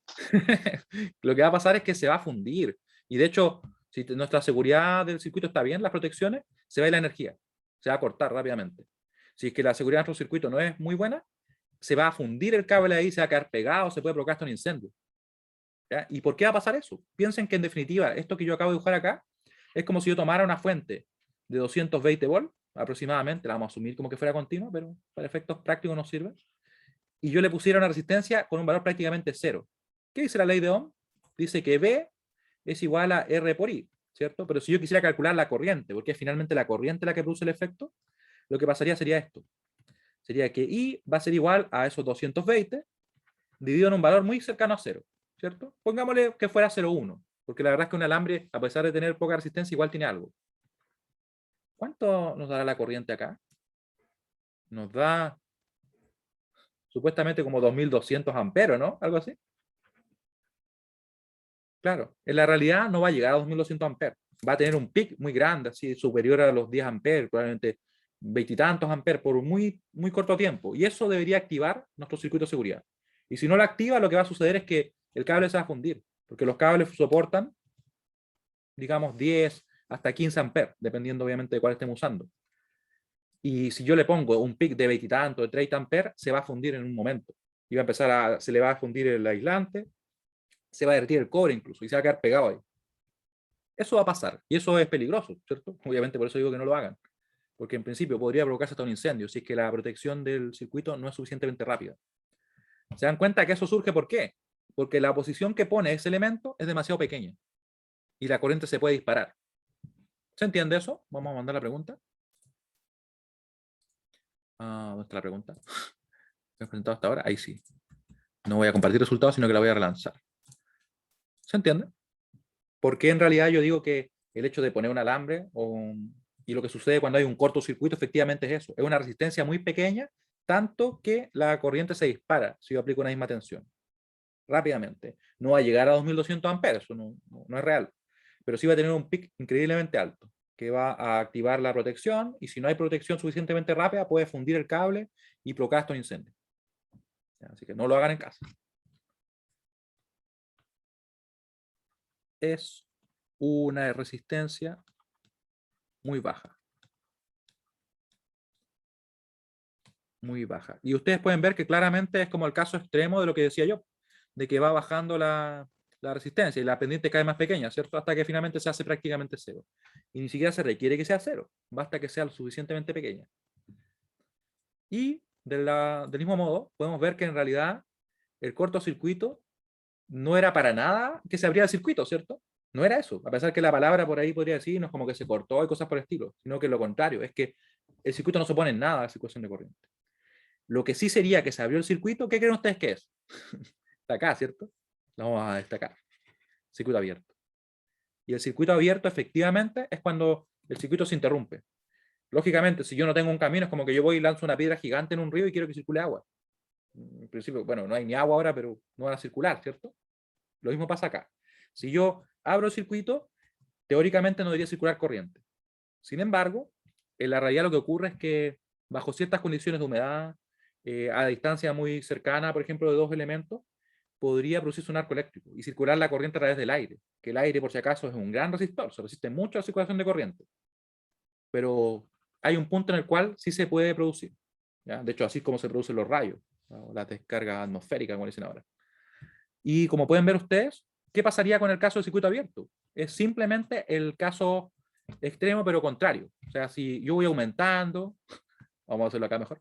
Lo que va a pasar es que se va a fundir. Y de hecho, si nuestra seguridad del circuito está bien, las protecciones, se va a ir la energía. Se va a cortar rápidamente. Si es que la seguridad de nuestro circuito no es muy buena, se va a fundir el cable ahí, se va a quedar pegado, se puede provocar hasta un incendio. ¿Ya? ¿Y por qué va a pasar eso? Piensen que en definitiva, esto que yo acabo de dibujar acá, es como si yo tomara una fuente de 220 volts, aproximadamente, la vamos a asumir como que fuera continua, pero para efectos prácticos nos sirve, y yo le pusiera una resistencia con un valor prácticamente cero. ¿Qué dice la ley de Ohm? Dice que V es igual a R por I, ¿cierto? Pero si yo quisiera calcular la corriente, porque es finalmente la corriente la que produce el efecto, lo que pasaría sería esto. Sería que I va a ser igual a esos 220 dividido en un valor muy cercano a cero, ¿cierto? Pongámosle que fuera 0,1, porque la verdad es que un alambre, a pesar de tener poca resistencia, igual tiene algo. ¿Cuánto nos dará la corriente acá? Nos da supuestamente como 2200 amperes, ¿no? Algo así. Claro, en la realidad no va a llegar a 2200 amperes. Va a tener un pic muy grande, así superior a los 10 amperes, probablemente veintitantos amperes por muy, muy corto tiempo. Y eso debería activar nuestro circuito de seguridad. Y si no lo activa, lo que va a suceder es que el cable se va a fundir, porque los cables soportan, digamos, 10 hasta 15 amperes, dependiendo obviamente de cuál estemos usando. Y si yo le pongo un pic de veintitantos, de 30 amperes, se va a fundir en un momento. Y va a empezar se le va a fundir el aislante, se va a derretir el cobre incluso, y se va a quedar pegado ahí. Eso va a pasar, y eso es peligroso, ¿cierto? Obviamente por eso digo que no lo hagan, porque en principio podría provocarse hasta un incendio si es que la protección del circuito no es suficientemente rápida. ¿Se dan cuenta que eso surge por qué? Porque la posición que pone ese elemento es demasiado pequeña y la corriente se puede disparar. ¿Se entiende eso? Vamos a mandar la pregunta. ¿Dónde está la pregunta? ¿Me he presentado hasta ahora? Ahí sí. No voy a compartir resultados, sino que la voy a relanzar. ¿Se entiende? Porque en realidad yo digo que el hecho de poner un alambre y lo que sucede cuando hay un cortocircuito efectivamente es eso, es una resistencia muy pequeña, tanto que la corriente se dispara si yo aplico una misma tensión, rápidamente. No va a llegar a 2200 amperes, eso no es real, pero sí va a tener un pic increíblemente alto, que va a activar la protección, y si no hay protección suficientemente rápida, puede fundir el cable y provocar hasta un incendio. Así que no lo hagan en casa. Es una resistencia muy baja. Muy baja. Y ustedes pueden ver que claramente es como el caso extremo de lo que decía yo, de que va bajando la resistencia y la pendiente cae más pequeña, ¿cierto? Hasta que finalmente se hace prácticamente cero. Y ni siquiera se requiere que sea cero, basta que sea lo suficientemente pequeña. Y del mismo modo, podemos ver que en realidad el cortocircuito no era para nada que se abría el circuito, ¿cierto? No era eso, a pesar que la palabra por ahí podría decirnos como que se cortó y cosas por el estilo, sino que lo contrario, es que el circuito no se opone en nada a la circulación de corriente. Lo que sí sería que se abrió el circuito, ¿qué creen ustedes que es? Está acá, ¿cierto? Lo vamos a destacar. Circuito abierto. Y el circuito abierto, efectivamente, es cuando el circuito se interrumpe. Lógicamente, si yo no tengo un camino, es como que yo voy y lanzo una piedra gigante en un río y quiero que circule agua. En principio, bueno, no hay ni agua ahora, pero no van a circular, ¿cierto? Lo mismo pasa acá. Si yo abro el circuito, teóricamente no debería circular corriente. Sin embargo, en la realidad lo que ocurre es que bajo ciertas condiciones de humedad, a distancia muy cercana, por ejemplo, de dos elementos, podría producirse un arco eléctrico y circular la corriente a través del aire, que el aire, por si acaso, es un gran resistor, se resiste mucho a la circulación de corriente. Pero hay un punto en el cual sí se puede producir. ¿Ya? De hecho, así es como se producen los rayos, ¿no? Las descargas atmosféricas, como dicen ahora. Y como pueden ver ustedes, ¿qué pasaría con el caso del circuito abierto? Es simplemente el caso extremo, pero contrario. O sea, si yo voy aumentando, vamos a hacerlo acá mejor,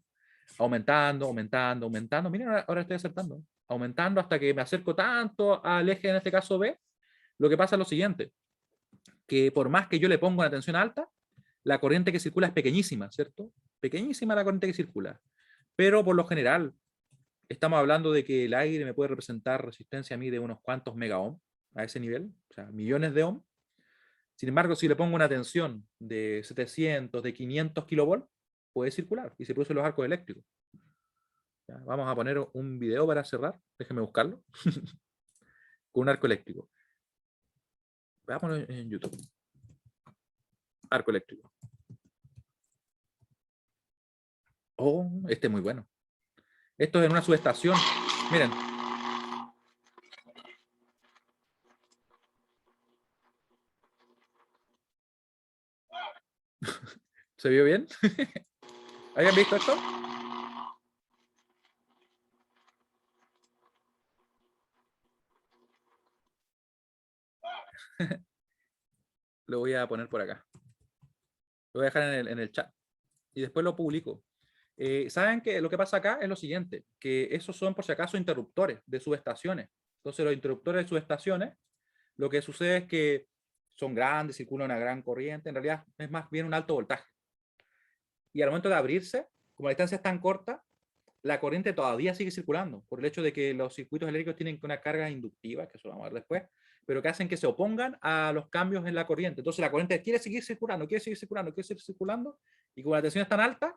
aumentando, aumentando, aumentando, miren, ahora estoy acertando, aumentando hasta que me acerco tanto al eje, en este caso B, lo que pasa es lo siguiente, que por más que yo le ponga una tensión alta, la corriente que circula es pequeñísima, ¿cierto? Pequeñísima la corriente que circula. Pero por lo general, estamos hablando de que el aire me puede representar resistencia a mí de unos cuantos megaohm a ese nivel, o sea, millones de ohm. Sin embargo, si le pongo una tensión de 700, de 500 kilovolts, puede circular y se producen los arcos eléctricos. Ya, vamos a poner un video para cerrar, déjenme buscarlo, con un arco eléctrico. Veámoslo en YouTube. Arco eléctrico. Oh, este es muy bueno. Esto es en una subestación. Miren. ¿Se vio bien? ¿Habían visto esto? Lo voy a poner por acá. Lo voy a dejar en el chat. Y después lo publico. ¿Saben que lo que pasa acá es lo siguiente? Que esos son, por si acaso, interruptores de subestaciones. Entonces, los interruptores de subestaciones, lo que sucede es que son grandes, circulan una gran corriente. En realidad, es más bien un alto voltaje. Y al momento de abrirse, como la distancia es tan corta, la corriente todavía sigue circulando, por el hecho de que los circuitos eléctricos tienen una carga inductiva, que eso lo vamos a ver después, pero que hacen que se opongan a los cambios en la corriente. Entonces la corriente quiere seguir circulando, quiere seguir circulando, quiere seguir circulando, y como la tensión es tan alta,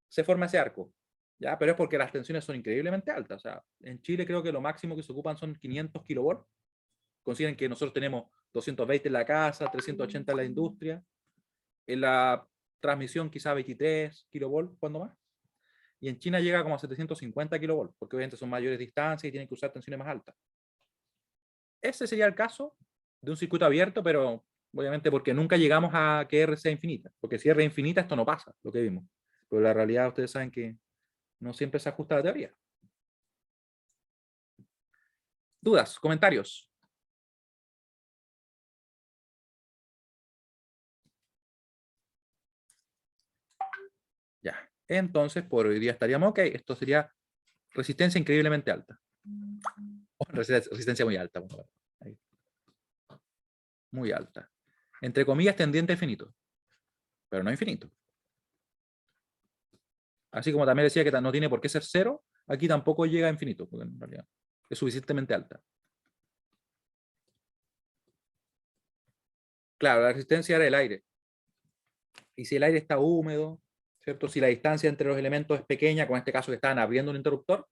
se forma ese arco. ¿Ya? Pero es porque las tensiones son increíblemente altas. O sea, en Chile creo que lo máximo que se ocupan son 500 kilovolts. Consideren que nosotros tenemos 220 en la casa, 380 en la industria. En la transmisión quizá 23 kilovolts, cuando más. Y en China llega como a 750 kilovolts, porque obviamente son mayores distancias y tienen que usar tensiones más altas. Ese sería el caso de un circuito abierto, pero obviamente porque nunca llegamos a que R sea infinita, porque si R es infinita esto no pasa, lo que vimos. Pero la realidad ustedes saben que no siempre se ajusta a la teoría. ¿Dudas? ¿Comentarios? Ya. Entonces, por hoy día estaríamos ok. Esto sería resistencia increíblemente alta. Resistencia muy alta. Ahí. Muy alta. Entre comillas, tendiente a infinito. Pero no infinito. Así como también decía que no tiene por qué ser cero, aquí tampoco llega a infinito, porque en realidad es suficientemente alta. Claro, la resistencia era el aire. Y si el aire está húmedo, ¿cierto? Si la distancia entre los elementos es pequeña, como en este caso que estaban abriendo un interruptor,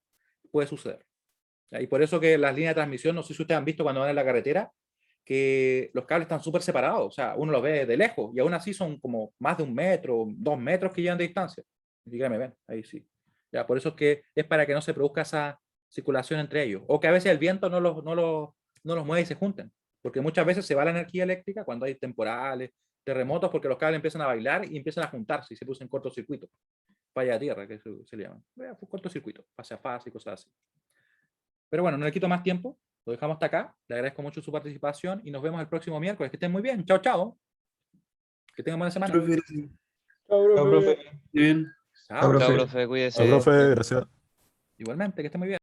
puede suceder. ¿Ya? Y por eso que las líneas de transmisión, no sé si ustedes han visto cuando van en la carretera, que los cables están súper separados. O sea, uno los ve de lejos y aún así son como más de 1 metro, 2 metros que llevan de distancia. Ni siquiera me ven, ahí sí. ¿Ya? Por eso es que es para que no se produzca esa circulación entre ellos. O que a veces el viento no los mueve y se junten. porque muchas veces se va la energía eléctrica cuando hay temporales, terremotos, porque los cables empiezan a bailar y empiezan a juntarse y se producen cortocircuitos. Falla a tierra, que se le llaman. Cortocircuito, fase a fase y cosas así. Pero bueno, no le quito más tiempo, lo dejamos hasta acá. Le agradezco mucho su participación y nos vemos el próximo miércoles. Que estén muy bien. Chao, chao. Que tengan buena semana. Profe, Chao, chao, profe. profe. Bien. Chao. Chao, Chao, profe. profe, cuídese. Chao, profe, gracias. Igualmente, que estén muy bien.